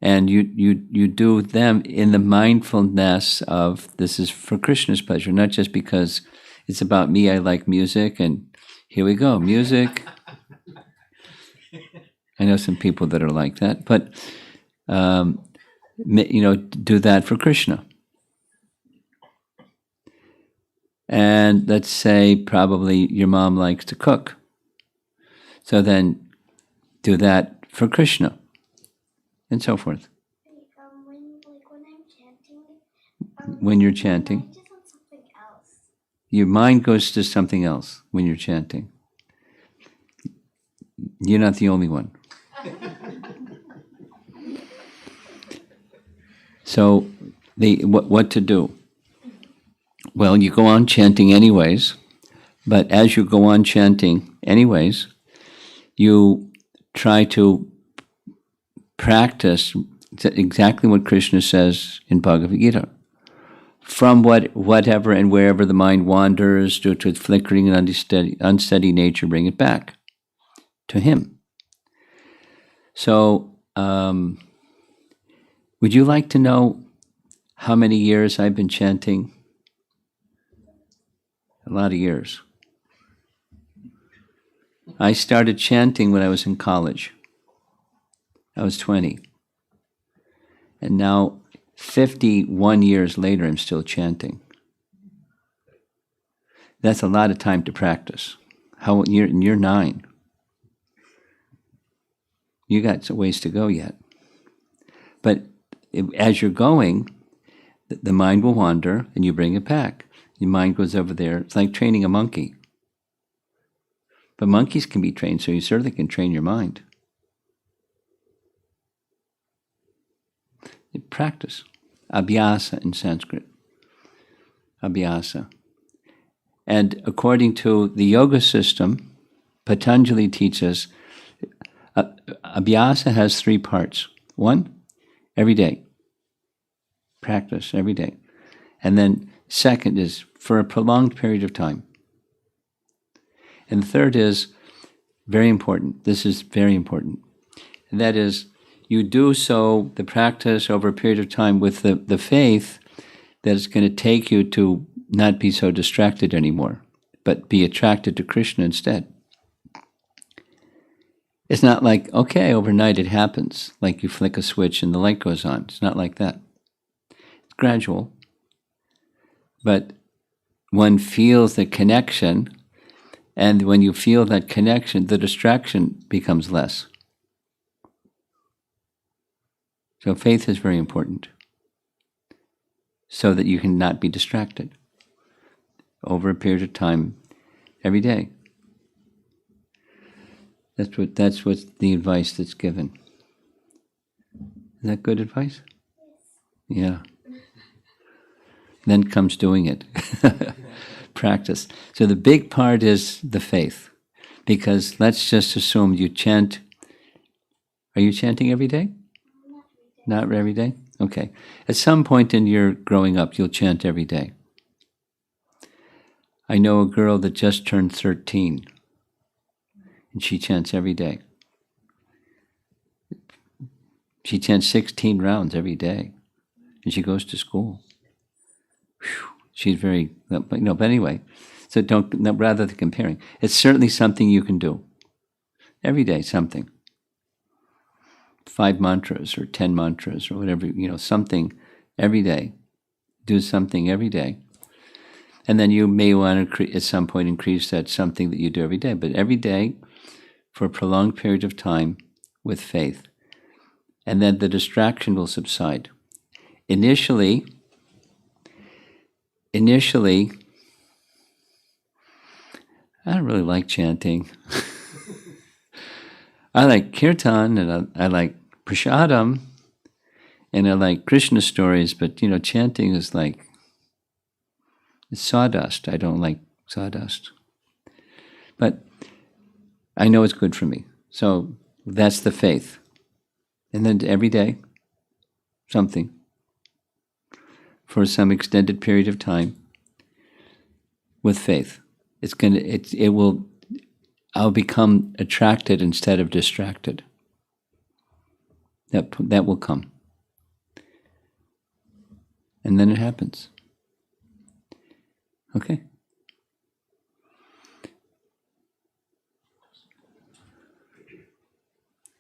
and you do them in the mindfulness of this is for Krishna's pleasure, not just because it's about me, I like music, and here we go, music. I know some people that are like that, but do that for Krishna. And let's say probably your mom likes to cook. So then do that for Krishna, and so forth. When I'm chanting, When you're chanting, my mind is on something else. your mind goes to something else when you're chanting. You're not the only one. So what to do? Well, you go on chanting anyways, but as you go on chanting anyways, you try to practice exactly what Krishna says in Bhagavad Gita. From whatever and wherever the mind wanders due to its flickering and unsteady nature, bring it back to him. So, would you like to know how many years I've been chanting? A lot of years. I started chanting when I was in college. I was 20. And now, 51 years later, I'm still chanting. That's a lot of time to practice. You're 9. You got some ways to go yet. But as you're going, the mind will wander and you bring it back. Your mind goes over there. It's like training a monkey. But monkeys can be trained, so you certainly can train your mind. You practice. Abhyasa in Sanskrit. Abhyasa. And according to the yoga system, Patanjali teaches Abhyasa has 3 parts. 1, every day. Practice every day. And then second is for a prolonged period of time. And third is very important. This is very important. And that is, you do so, the practice over a period of time with the faith that it's going to take you to not be so distracted anymore, but be attracted to Krishna instead. It's not like, okay, overnight it happens, like you flick a switch and the light goes on. It's not like that. It's gradual. But one feels the connection, and when you feel that connection, the distraction becomes less. So faith is very important, so that you can not be distracted over a period of time, every day. That's what's the advice that's given. Is that good advice? Yeah. Then comes doing it. Practice. So the big part is the faith. Because let's just assume you chant. Are you chanting every day? Not every day? Okay. At some point in your growing up, you'll chant every day. I know a girl that just turned 13. And she chants every day. She chants 16 rounds every day. And she goes to school. Whew, she's very, but anyway, so rather than comparing, it's certainly something you can do. Every day, something. 5 mantras or 10 mantras or whatever, something every day. Do something every day. And then you may want to, at some point, increase that something that you do every day. But every day, for a prolonged period of time, with faith. And then the distraction will subside. Initially, I don't really like chanting. I like kirtan, and I like prasadam, and I like Krishna stories, but, chanting is like, it's sawdust. I don't like sawdust. But I know it's good for me. So that's the faith. And then every day, something. For some extended period of time, with faith. I'll become attracted instead of distracted. That will come. And then it happens. Okay?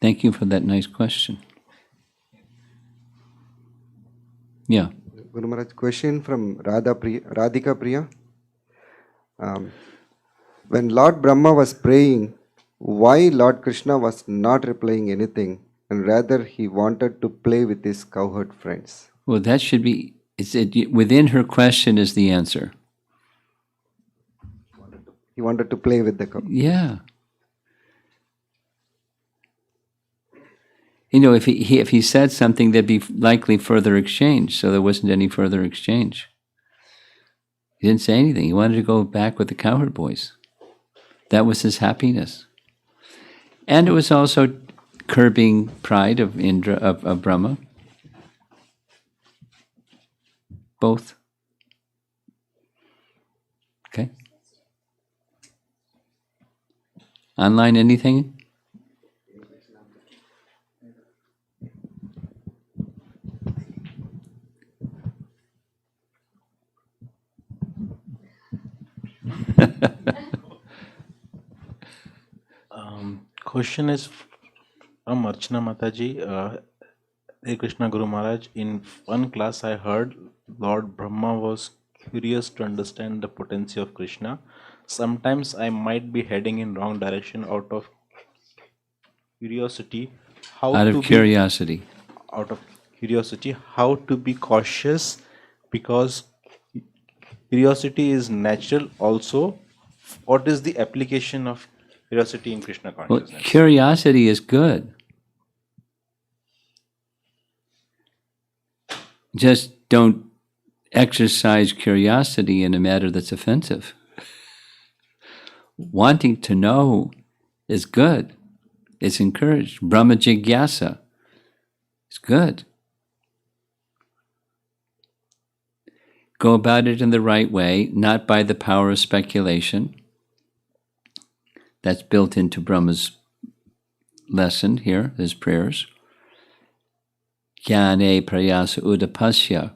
Thank you for that nice question. Yeah. Guru Maharaj, question from Radhika Priya. Um, when Lord Brahma was praying, why Lord Krishna was not replying anything, and rather he wanted to play with his cowherd friends? Well, that should be, within her question is the answer. He wanted to play with the cow. Yeah. If he said something, there'd be likely further exchange. So there wasn't any further exchange. He didn't say anything. He wanted to go back with the cowherd boys. That was his happiness. And it was also curbing pride of Indra, of Brahma. Both. Okay. Online, anything? Question is from Archana Mataji. Hey Krishna Guru Maharaj, in one class I heard Lord Brahma was curious to understand the potency of Krishna. Sometimes I might be heading in wrong direction out of curiosity. Out of curiosity, how to be cautious, because curiosity is natural also. What is the application of curiosity in Krishna consciousness? Well, curiosity is good. Just don't exercise curiosity in a matter that's offensive. Wanting to know is good. It's encouraged. Brahma jigyasa is good. Go about it in the right way, not by the power of speculation. That's built into Brahma's lesson here, his prayers. Jnane prayasa udapasya.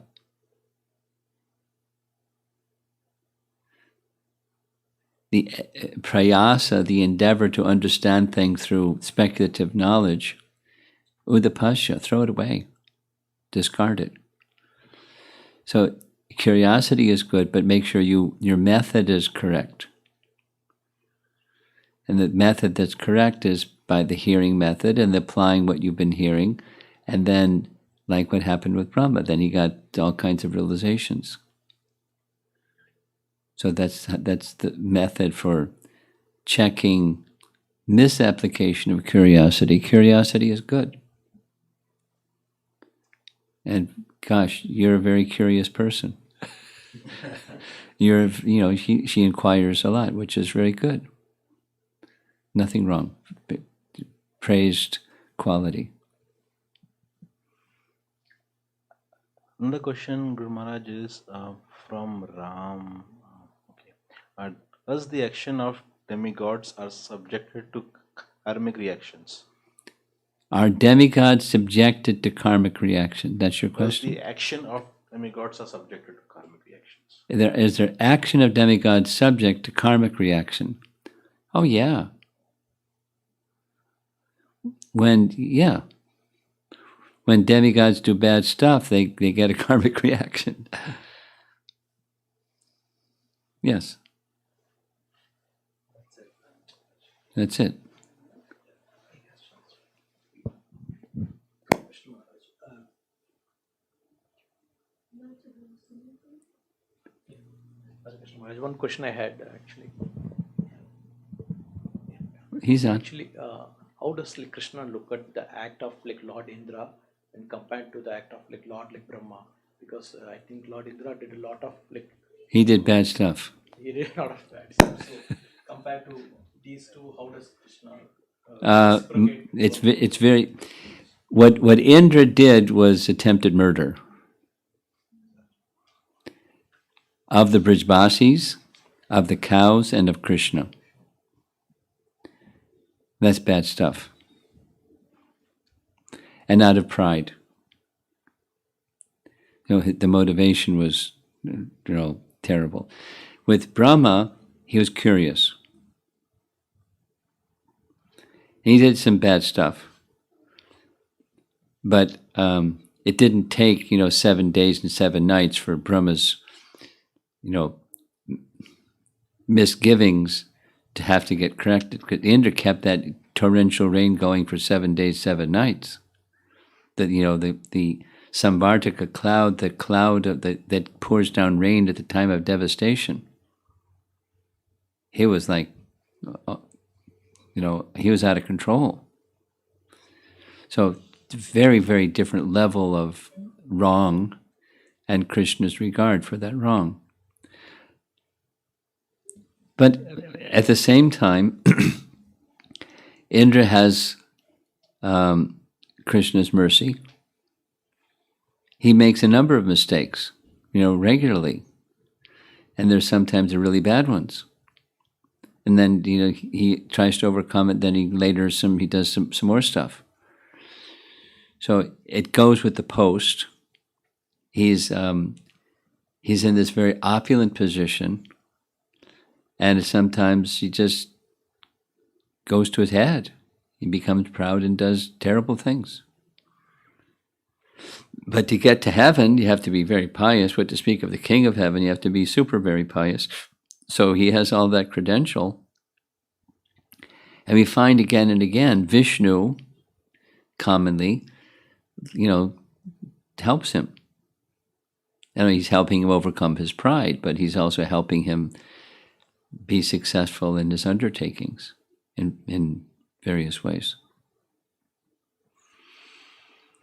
The prayasa, the endeavor to understand things through speculative knowledge, udapasya, throw it away, discard it. So curiosity is good, but make sure your method is correct. And the method that's correct is by the hearing method and applying what you've been hearing, and then, like what happened with Brahma, then he got all kinds of realizations. So that's the method for checking misapplication of curiosity. Curiosity is good. And gosh, you're a very curious person. She inquires a lot, which is very good. Nothing wrong. Praised quality. Another question, Guru Maharaj, is from Ram. Does the action of demigods are subjected to karmic reactions? Are demigods subjected to karmic reaction? That's your question? Does the action of demigods are subjected to karmic reactions? Is there action of demigods subject to karmic reaction? Oh, yeah. When demigods do bad stuff, they get a karmic reaction. Yes. That's it. One question I had actually. He's on. Actually, how does Krishna look at the act of Lord Indra when compared to the act of Lord Brahma? Because I think Lord Indra did a lot of He did bad stuff. He did a lot of bad stuff. So compared to these two, how does Krishna? It's very. What Indra did was attempted murder of the Brijbasis, of the cows, and of Krishna. That's bad stuff. And out of pride. The motivation was, terrible. With Brahma, he was curious. He did some bad stuff. But it didn't take, 7 days and 7 nights for Brahma's, misgivings to have to get corrected. Because Indra kept that torrential rain going for 7 days, 7 nights. That the Samvartaka cloud, the cloud that pours down rain at the time of devastation. He was like, he was out of control. So very, very different level of wrong and Krishna's regard for that wrong. But at the same time, Indra has Krishna's mercy. He makes a number of mistakes, regularly. And there's sometimes the really bad ones. And then, he tries to overcome it. Then he does some more stuff. So it goes with the post. He's in this very opulent position, and sometimes he just goes to his head. He becomes proud and does terrible things. But to get to heaven, you have to be very pious. What to speak of the King of Heaven, you have to be super very pious. So he has all that credential. And we find again and again, Vishnu commonly, helps him. And he's helping him overcome his pride, but he's also helping him be successful in his undertakings in various ways.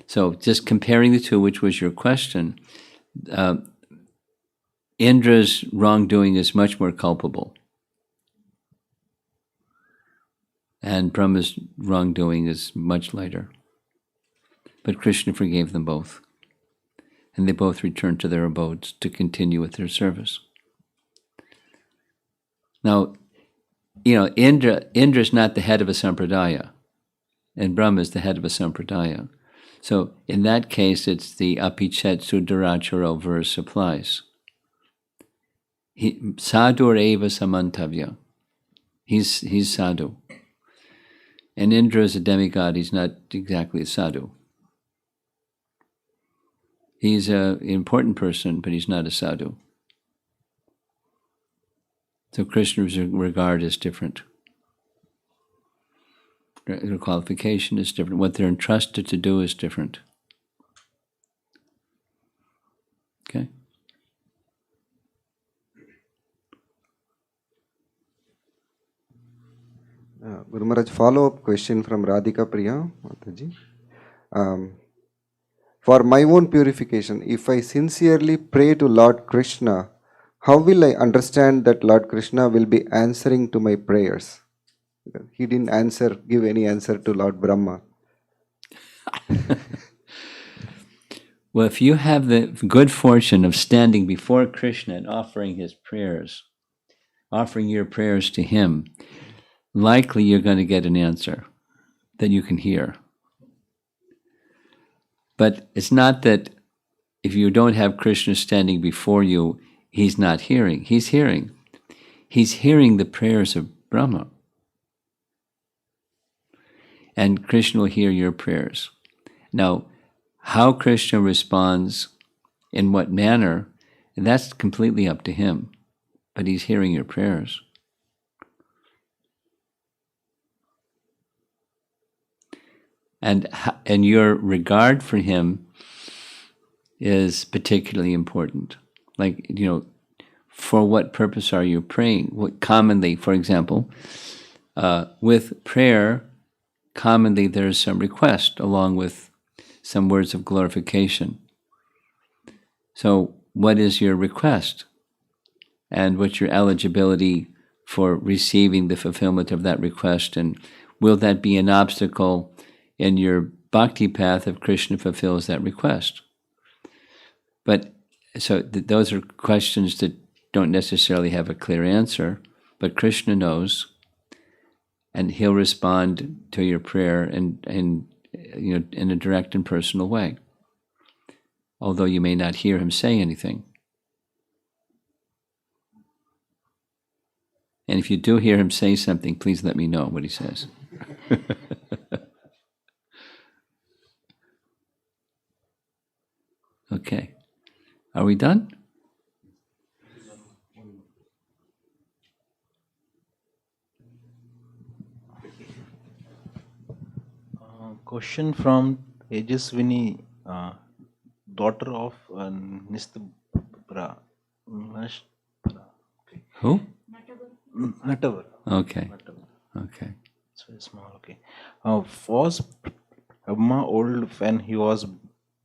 So just comparing the two, which was your question, Indra's wrongdoing is much more culpable. And Brahma's wrongdoing is much lighter. But Krishna forgave them both. And they both returned to their abodes to continue with their service. Now, Indra's not the head of a sampradaya, and Brahma is the head of a sampradaya. So in that case, it's the apichet sudaracharo verse applies. Sadhur eva samantavya. He's sadhu. And Indra is a demigod. He's not exactly a sadhu. He's an important person, but he's not a sadhu. So Krishna's regard is different. Their qualification is different. What they're entrusted to do is different. Okay? Guru Maharaj, follow-up question from Radhika Priya Mataji. For my own purification, if I sincerely pray to Lord Krishna, how will I understand that Lord Krishna will be answering to my prayers? He didn't give any answer to Lord Brahma. Well, if you have the good fortune of standing before Krishna and offering his prayers, offering your prayers to him, likely you're going to get an answer that you can hear. But it's not that if you don't have Krishna standing before you, he's not hearing. He's hearing. He's hearing the prayers of Brahma. And Krishna will hear your prayers. Now, how Krishna responds, in what manner, that's completely up to him. But he's hearing your prayers. And your regard for him is particularly important. Like, for what purpose are you praying? What commonly, for example, with prayer, commonly there's some request along with some words of glorification. So what is your request? And what's your eligibility for receiving the fulfillment of that request? And will that be an obstacle in your bhakti path if Krishna fulfills that request? But so those are questions that don't necessarily have a clear answer, but Krishna knows, and he'll respond to your prayer in a direct and personal way, although you may not hear him say anything. And if you do hear him say something, please let me know what he says. Okay. Are we done? Question from Tejaswini, daughter of Nistbra. Who? Natavar. Okay. Okay. It's very small. Okay. Was Brahma old when he was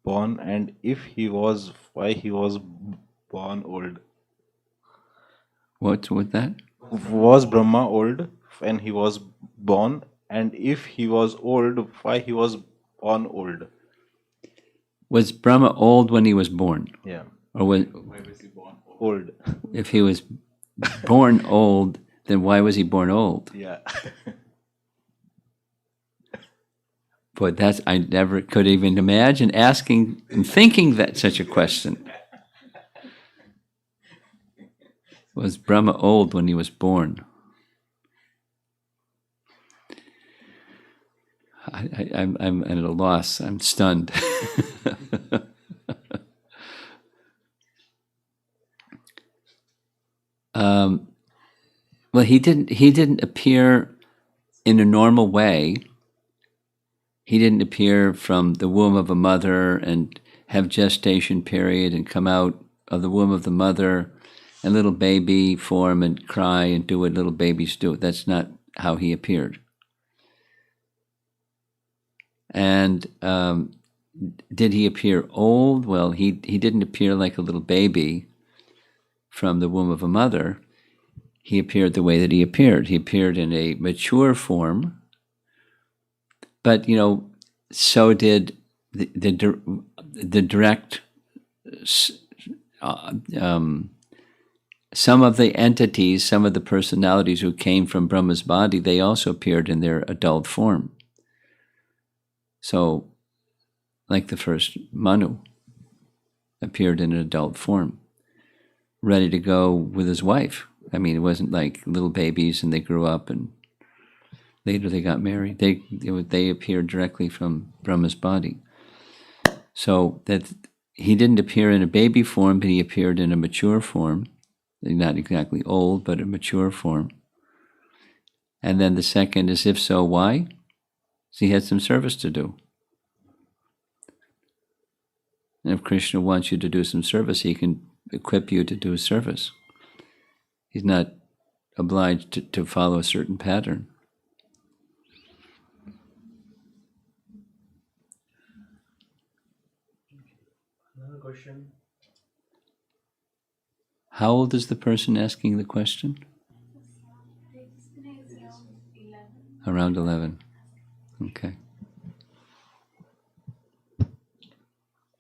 born, and if he was, why he was born old? What's with that? Was Brahma old when he was born, and if he was old, why he was born old? Was Brahma old when he was born? Yeah. Or was, Old. if he was born old, then why was he born old? Yeah. Boy, that's, I never could even imagine asking and thinking that such a question. Was Brahma old when he was born? I'm at a loss. I'm stunned. Well, he didn't appear in a normal way. He didn't appear from the womb of a mother and have gestation period and come out of the womb of the mother and little baby form and cry and do what little babies do. That's not how he appeared. And did he appear old? Well, he didn't appear like a little baby from the womb of a mother. He appeared the way that he appeared. He appeared in a mature form. But, so did the direct, some of the entities, some of the personalities who came from Brahma's body, they also appeared in their adult form. So, like the first Manu appeared in an adult form, ready to go with his wife. I mean, it wasn't like little babies and they grew up and later they got married. They appeared directly from Brahma's body. So that he didn't appear in a baby form, but he appeared in a mature form. Not exactly old, but a mature form. And then the second is, if so, why? So he had some service to do. And if Krishna wants you to do some service, he can equip you to do service. He's not obliged to follow a certain pattern. Another question. How old is the person asking the question? Around 11. Okay.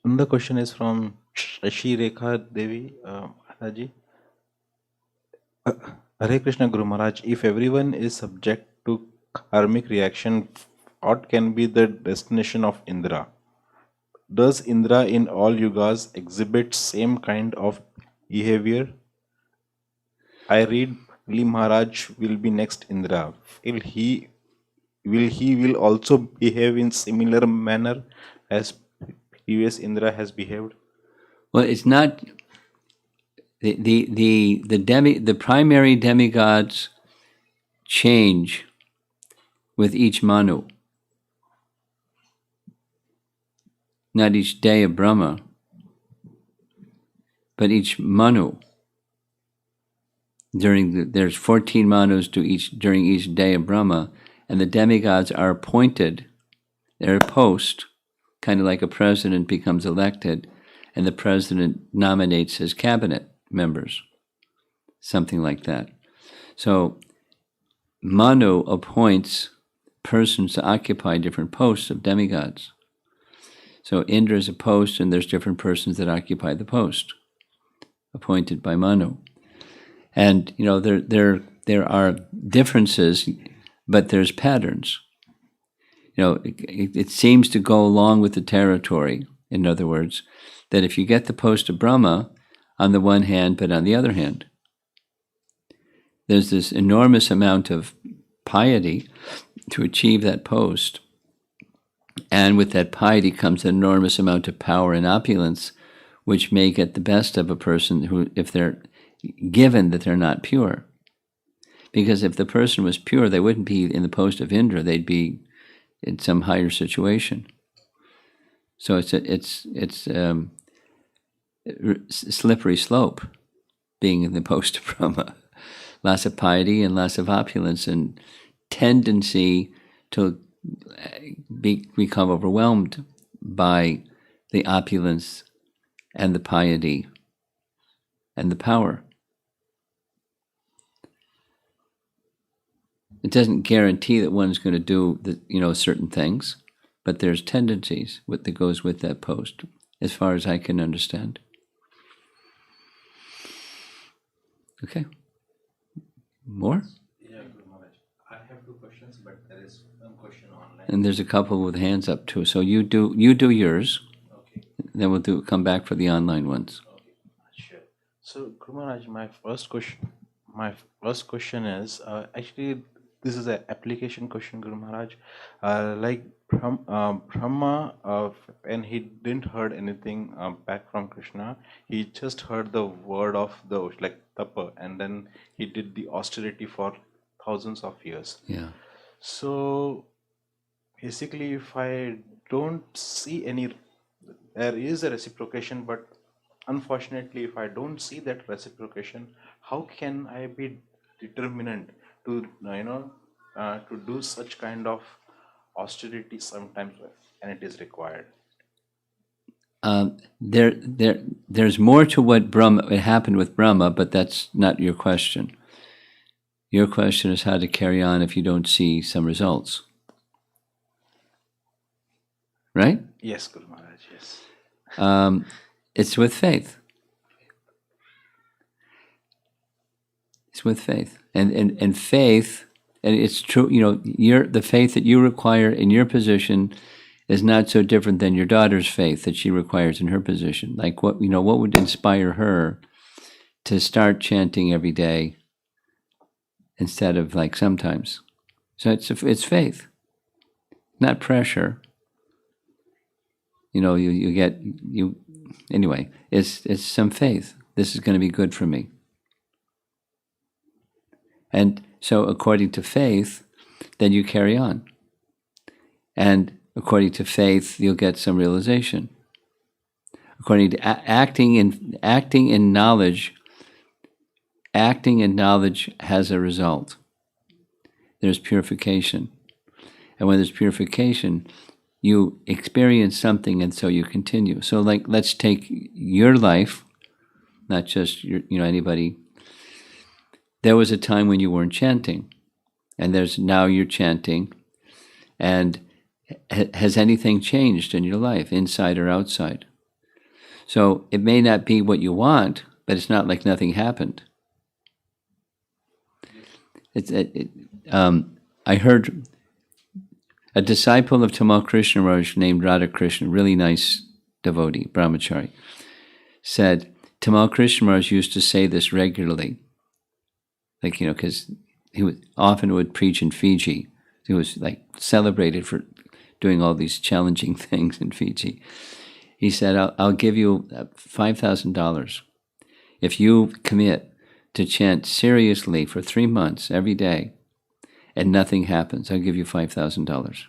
Another question is from Shashi Rekha Devi Mataji. Hare Krishna Guru Maharaj, if everyone is subject to karmic reaction, what can be the destination of Indra? Does Indra in all yugas exhibit same kind of behavior? I read Bali Maharaj will be next Indra. Will also behave in similar manner as previous Indra has behaved? Well, it's not the primary demigods change with each Manu, not each day of Brahma, but each Manu. There's 14 Manus during each day of Brahma, and the demigods are appointed. They're a post, kind of like a president becomes elected, and the president nominates his cabinet members, something like that. So Manu appoints persons to occupy different posts of demigods. So Indra is a post, and there's different persons that occupy the post, appointed by Manu. And there are differences, but there's patterns. It seems to go along with the territory. In other words, that if you get the post of Brahma on the one hand, but on the other hand, there's this enormous amount of piety to achieve that post. And with that piety comes an enormous amount of power and opulence, which may get the best of a person who, if they're given that they're not pure. Because if the person was pure, they wouldn't be in the post of Indra, they'd be in some higher situation. So it's a slippery slope, being in the post of Brahma. Lots of piety and lots of opulence and tendency to become overwhelmed by the opulence and the piety and the power. It doesn't guarantee that one's going to do certain things, but there's tendencies that goes with that post, as far as I can understand. Okay. More? Yeah, Guru Maharaj. I have two questions, but there is one question online. And there's a couple with hands up too. So you do yours. Okay. Then we'll come back for the online ones. Okay. Sure. So, Guru Maharaj, my first question is actually this is an application question, Guru Maharaj. Brahma, when he didn't heard anything back from Krishna, he just heard the word of the like tapa, and then he did the austerity for thousands of years. Yeah. So basically, if I don't see there is a reciprocation, but unfortunately, if I don't see that reciprocation, how can I be determined to to do such kind of austerity sometimes when it is required? There's more to what happened with Brahma, but that's not your question. Your question is how to carry on if you don't see some results. Right? Yes, Guru Maharaj, yes. It's with faith. It's with faith. And faith, and it's true, the faith that you require in your position is not so different than your daughter's faith that she requires in her position. Like what would inspire her to start chanting every day instead of like sometimes? So it's faith, not pressure. Anyway, it's some faith. This is going to be good for me. And so according to faith, then you carry on. And according to faith, you'll get some realization. According to acting in knowledge has a result. There's purification. And when there's purification, you experience something, and so you continue. So like, let's take your life, not just anybody. There was a time when you weren't chanting, and now you're chanting. And has anything changed in your life, inside or outside? So it may not be what you want, but it's not like nothing happened. I heard a disciple of Tamal Krishna Maharaj named Radha Krishna, really nice devotee, brahmachari, said Tamal Krishna Maharaj used to say this regularly, like, because he would preach in Fiji. He was like celebrated for doing all these challenging things in Fiji. He said, I'll give you $5,000 if you commit to chant seriously for 3 months every day and nothing happens. I'll give you $5,000.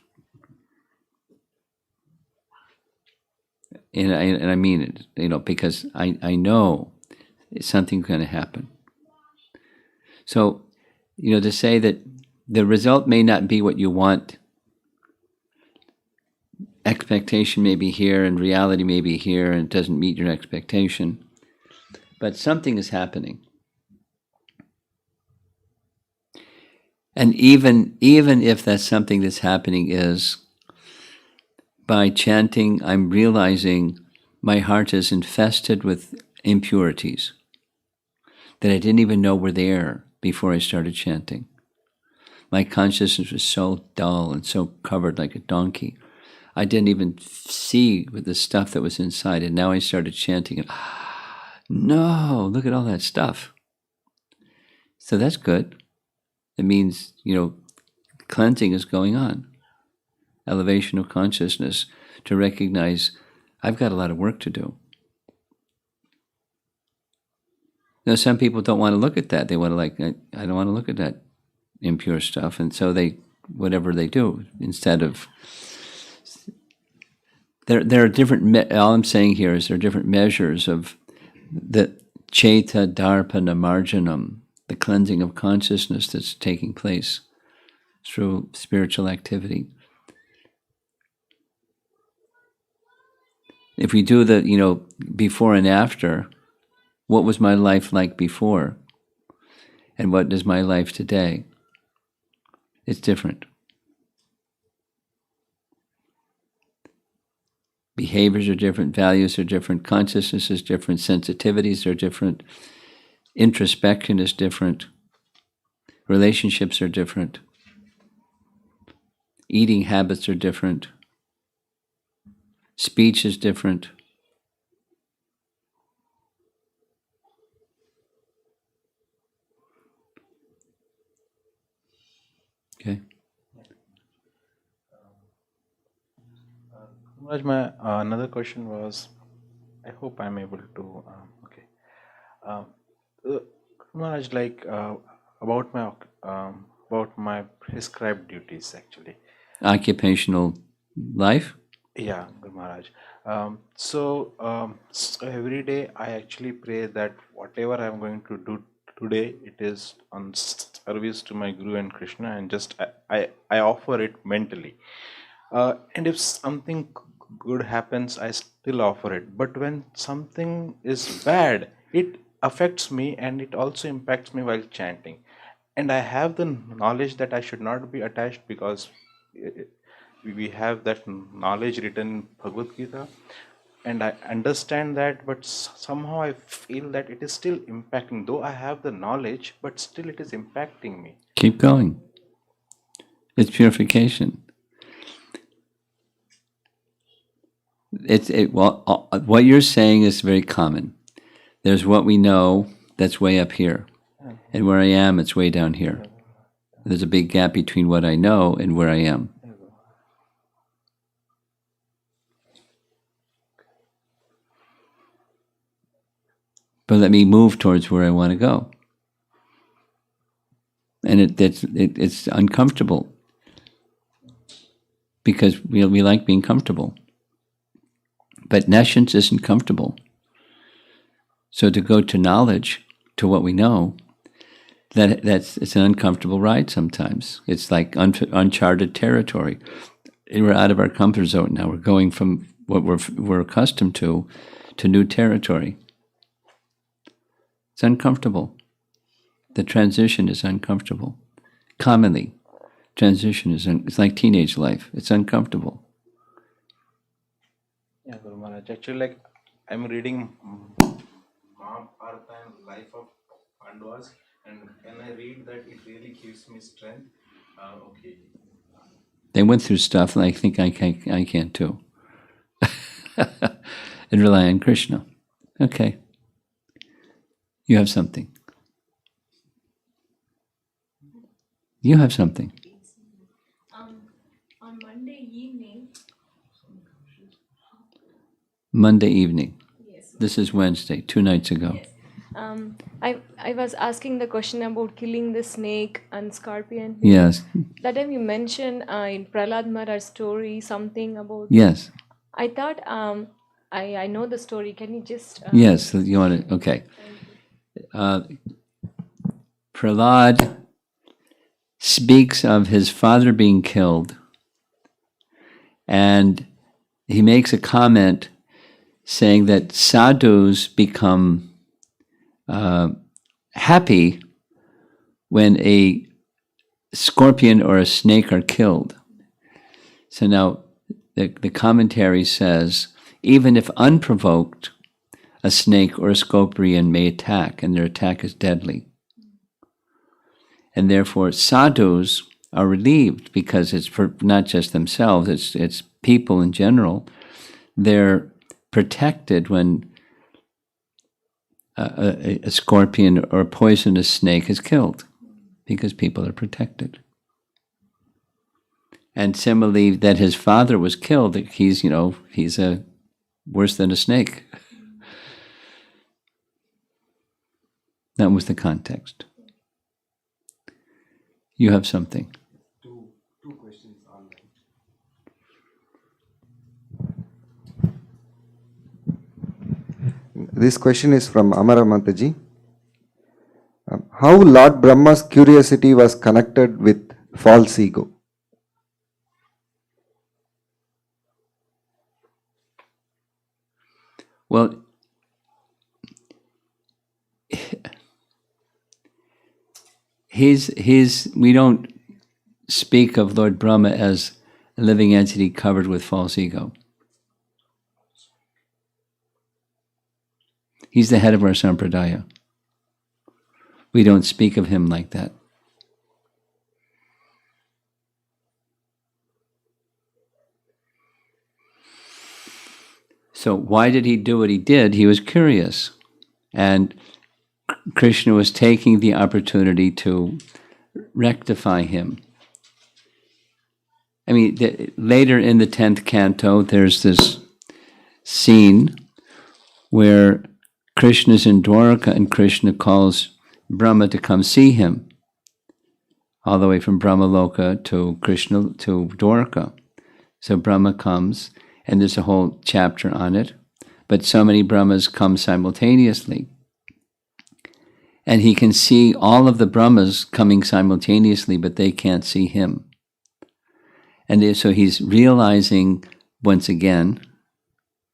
And I mean it, because I know something's going to happen. So, to say that the result may not be what you want, expectation may be here and reality may be here, and it doesn't meet your expectation, but something is happening. And even if that's something that's happening is, by chanting, I'm realizing my heart is infested with impurities that I didn't even know were there before I started chanting. My consciousness was so dull and so covered like a donkey. I didn't even see the stuff that was inside. And now I started chanting, and no, look at all that stuff. So that's good. It means, cleansing is going on. Elevation of consciousness to recognize I've got a lot of work to do. Some people don't want to look at that. They want to I don't want to look at that impure stuff. And so they whatever they do, instead of... There are different... all I'm saying here is there are different measures of the Chaita Darpana Marjanam, the cleansing of consciousness that's taking place through spiritual activity. If we do the, before and after, what was my life like before? And what is my life today? It's different. Behaviors are different, values are different, consciousness is different, sensitivities are different, introspection is different, relationships are different, eating habits are different, speech is different. Okay. Maharaj, my another question was, I hope I'm able to. Okay, Maharaj, about my prescribed duties actually. Occupational life? Yeah, Guru Maharaj. So every day I actually pray that whatever I'm going to do today, it is on service to my Guru and Krishna, and just I offer it mentally. And if something good happens, I still offer it. But when something is bad, it affects me and it also impacts me while chanting. And I have the knowledge that I should not be attached, because we have that knowledge written in Bhagavad Gita, and I understand that, but somehow I feel that it is still impacting. Though I have the knowledge, but still it is impacting me. Keep going. It's purification. What you're saying is very common. There's what we know that's way up here, and where I am, it's way down here. There's a big gap between what I know and where I am. But let me move towards where I want to go. And it's uncomfortable, because we like being comfortable. But nescience isn't comfortable. So to go to knowledge, to what we know, it's an uncomfortable ride sometimes. It's like uncharted territory. We're out of our comfort zone now. We're going from what we're accustomed to new territory. It's uncomfortable. The transition is uncomfortable. Commonly, transition it's like teenage life. It's uncomfortable. Yeah, Guru Maharaj. Actually, I'm reading Mahabharata and Life of Pandavas, and when I read that, it really gives me strength. Okay. They went through stuff, and I think I can too. And rely on Krishna. Okay. You have something. You have something. On Monday evening. Monday evening. Yes. This is Wednesday, 2 nights ago. Yes. I was asking the question about killing the snake and scorpion. Yes. That time you mentioned in Prahlad Maharaj's story something about. Yes. I thought I know the story. Can you just? Yes. You want to? Okay. Prahlad speaks of his father being killed, and he makes a comment saying that sadhus become happy when a scorpion or a snake are killed. So now the commentary says, even if unprovoked, a snake or a scorpion may attack, and their attack is deadly. And therefore sadhus are relieved, because it's for not just themselves, it's people in general. They're protected when a scorpion or a poisonous snake is killed, because people are protected. And similarly, that his father was killed, he's worse than a snake. That was the context. You have something. To This question is from Amara Mataji. How Lord Brahma's curiosity was connected with false ego? Well, we don't speak of Lord Brahma as a living entity covered with false ego. He's the head of our sampradaya. We don't speak of him like that. So why did he do what he did? He was curious. And Krishna was taking the opportunity to rectify him. I mean, later in the 10th canto, there's this scene where Krishna's in Dwaraka and Krishna calls Brahma to come see him, all the way from Brahmaloka to Krishna to Dwaraka. So Brahma comes, and there's a whole chapter on it, but so many Brahmas come simultaneously. And he can see all of the Brahmas coming simultaneously, but they can't see him. And so he's realizing once again,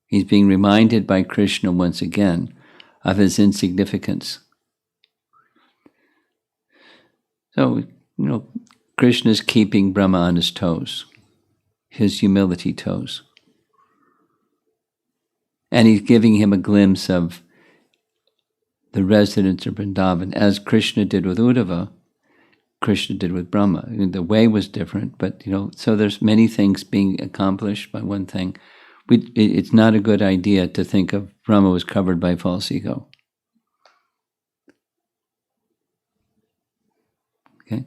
he's being reminded by Krishna once again of his insignificance. So, Krishna's keeping Brahma on his toes, his humility toes. And he's giving him a glimpse of the residents of Vrindavan, as Krishna did with Uddhava, Krishna did with Brahma. The way was different, but so there's many things being accomplished by one thing. It's not a good idea to think of Brahma was covered by false ego. Okay?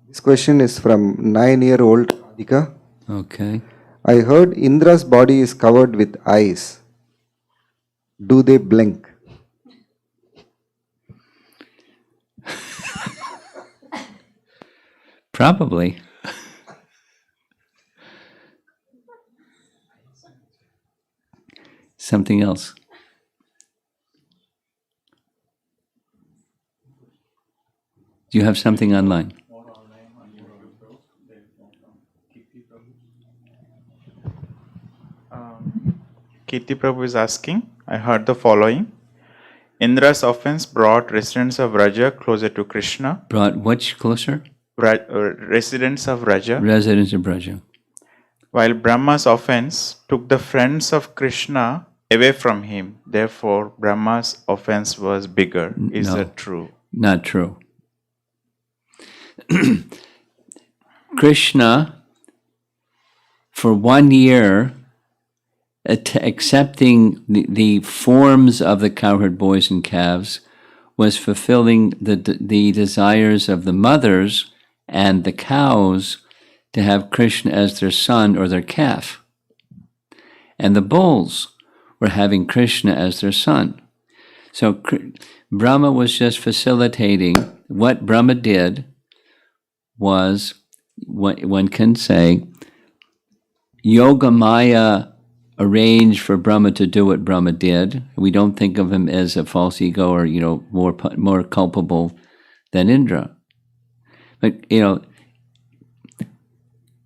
This question is from 9-year-old Adhika. Okay. I heard Indra's body is covered with eyes. Do they blink? Probably. Something else. Do you have something online? Kirti Prabhu is asking, I heard the following. Indra's offense brought residents of Raja closer to Krishna. Brought which closer? Residents of Raja. Residents of Braja. While Brahma's offense took the friends of Krishna away from him. Therefore, Brahma's offense was bigger. Is that true? Not true. Krishna, for 1 year, accepting the forms of the cowherd boys and calves, was fulfilling the desires of the mothers and the cows to have Krishna as their son or their calf. And the bulls were having Krishna as their son. So Brahma was just facilitating. What Brahma did was, one can say, Yoga Maya arranged for Brahma to do what Brahma did. We don't think of him as a false ego or, more culpable than Indra. But,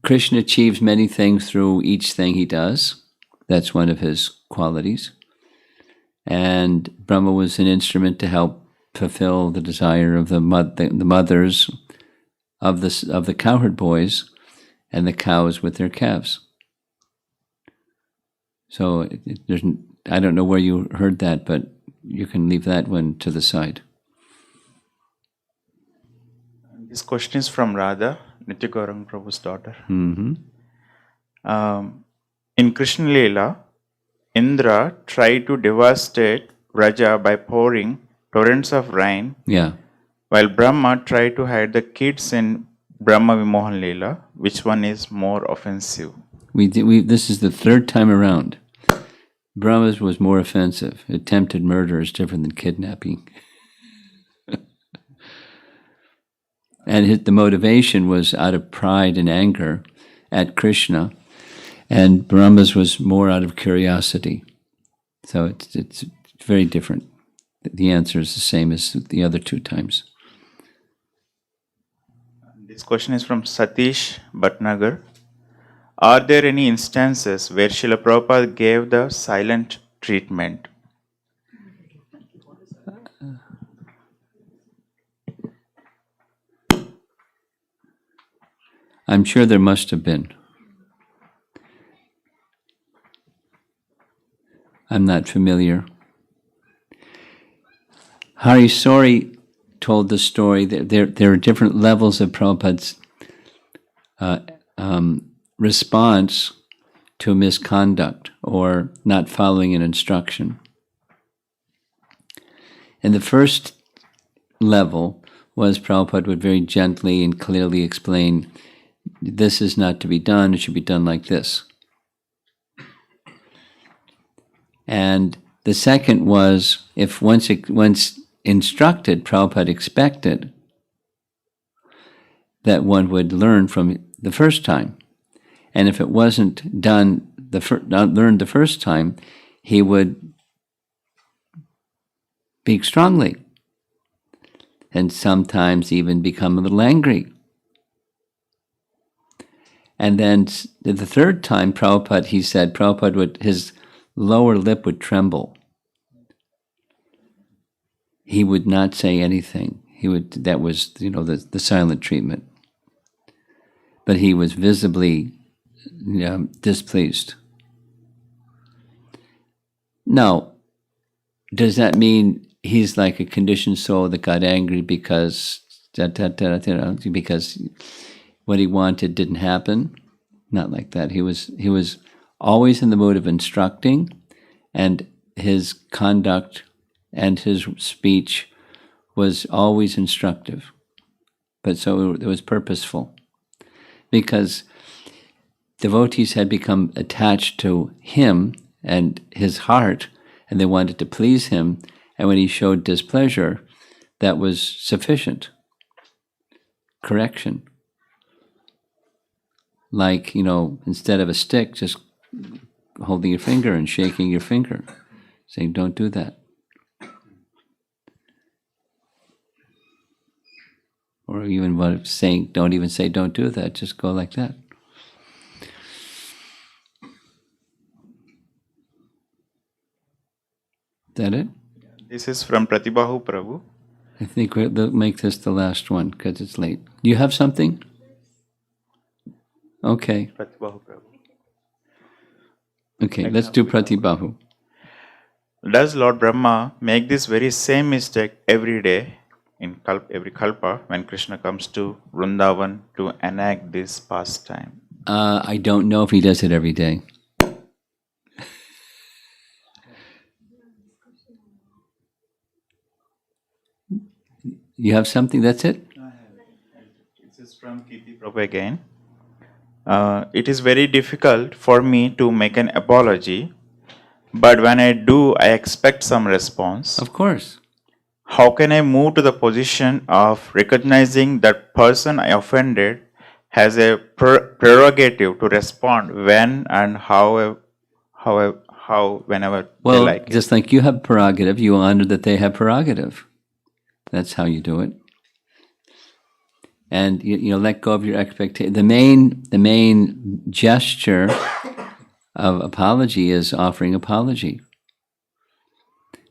Krishna achieves many things through each thing he does. That's one of his qualities. And Brahma was an instrument to help fulfill the desire of the mothers of the cowherd boys and the cows with their calves. So I don't know where you heard that, but you can leave that one to the side. This question is from Radha, Nitya Gaurang Prabhu's daughter. Mm-hmm. In Krishna Leela, Indra tried to devastate Raja by pouring torrents of rain, Yeah. while Brahma tried to hide the kids in Brahma Vimohan Leela. Which one is more offensive? This is the third time around. Brahma's was more offensive. Attempted murder is different than kidnapping. And the motivation was out of pride and anger at Krishna. And Brahma's was more out of curiosity. So it's very different. The answer is the same as the other two times. This question is from Satish Bhatnagar. Are there any instances where Srila Prabhupada gave the silent treatment? I'm sure there must have been. I'm not familiar. Hari Sori told the story that there are different levels of Prabhupada's response to misconduct or not following an instruction. And the first level was Prabhupada would very gently and clearly explain, this is not to be done, it should be done like this. And the second was, if once instructed, Prabhupada expected that one would learn from the first time. And if it wasn't done, not learned the first time, he would speak strongly and sometimes even become a little angry. And then the third time, he said, his lower lip would tremble. He would not say anything. That was, the silent treatment. But he was visibly displeased. Now, does that mean he's like a conditioned soul that got angry because what he wanted didn't happen? Not like that. He was always in the mood of instructing, and his conduct and his speech was always instructive. But so it was purposeful, because devotees had become attached to him and his heart, and they wanted to please him, and when he showed displeasure, that was sufficient correction. Like, instead of a stick, just holding your finger and shaking your finger, saying, don't do that. Or even saying, don't even say, don't do that, just go like that. Is that it? This is from Pratibhahu Prabhu. I think we'll make this the last one because it's late. Do you have something? Okay. Pratibhahu Prabhu. Okay, let's do Pratibhahu. Does Lord Brahma make this very same mistake every day in every kalpa when Krishna comes to Vrindavan to enact this pastime? I don't know if he does it every day. You have something? That's it? This is from Kirti Prabhu again. It is very difficult for me to make an apology, but when I do, I expect some response. Of course. How can I move to the position of recognizing that person I offended has a prerogative to respond when and how whenever they like it? Just like you have prerogative, you honor that they have prerogative. That's how you do it. And you let go of your expectation. The main gesture of apology is offering apology.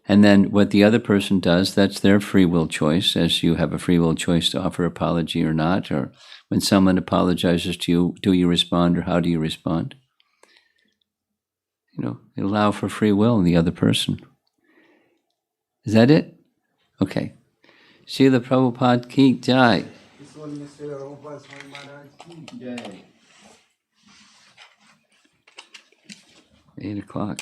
And then what the other person does, that's their free will choice, as you have a free will choice to offer apology or not. Or when someone apologizes to you, do you respond or how do you respond? Allow for free will in the other person. Is that it? Okay. Srila Prabhupada ki jai. 8 o'clock.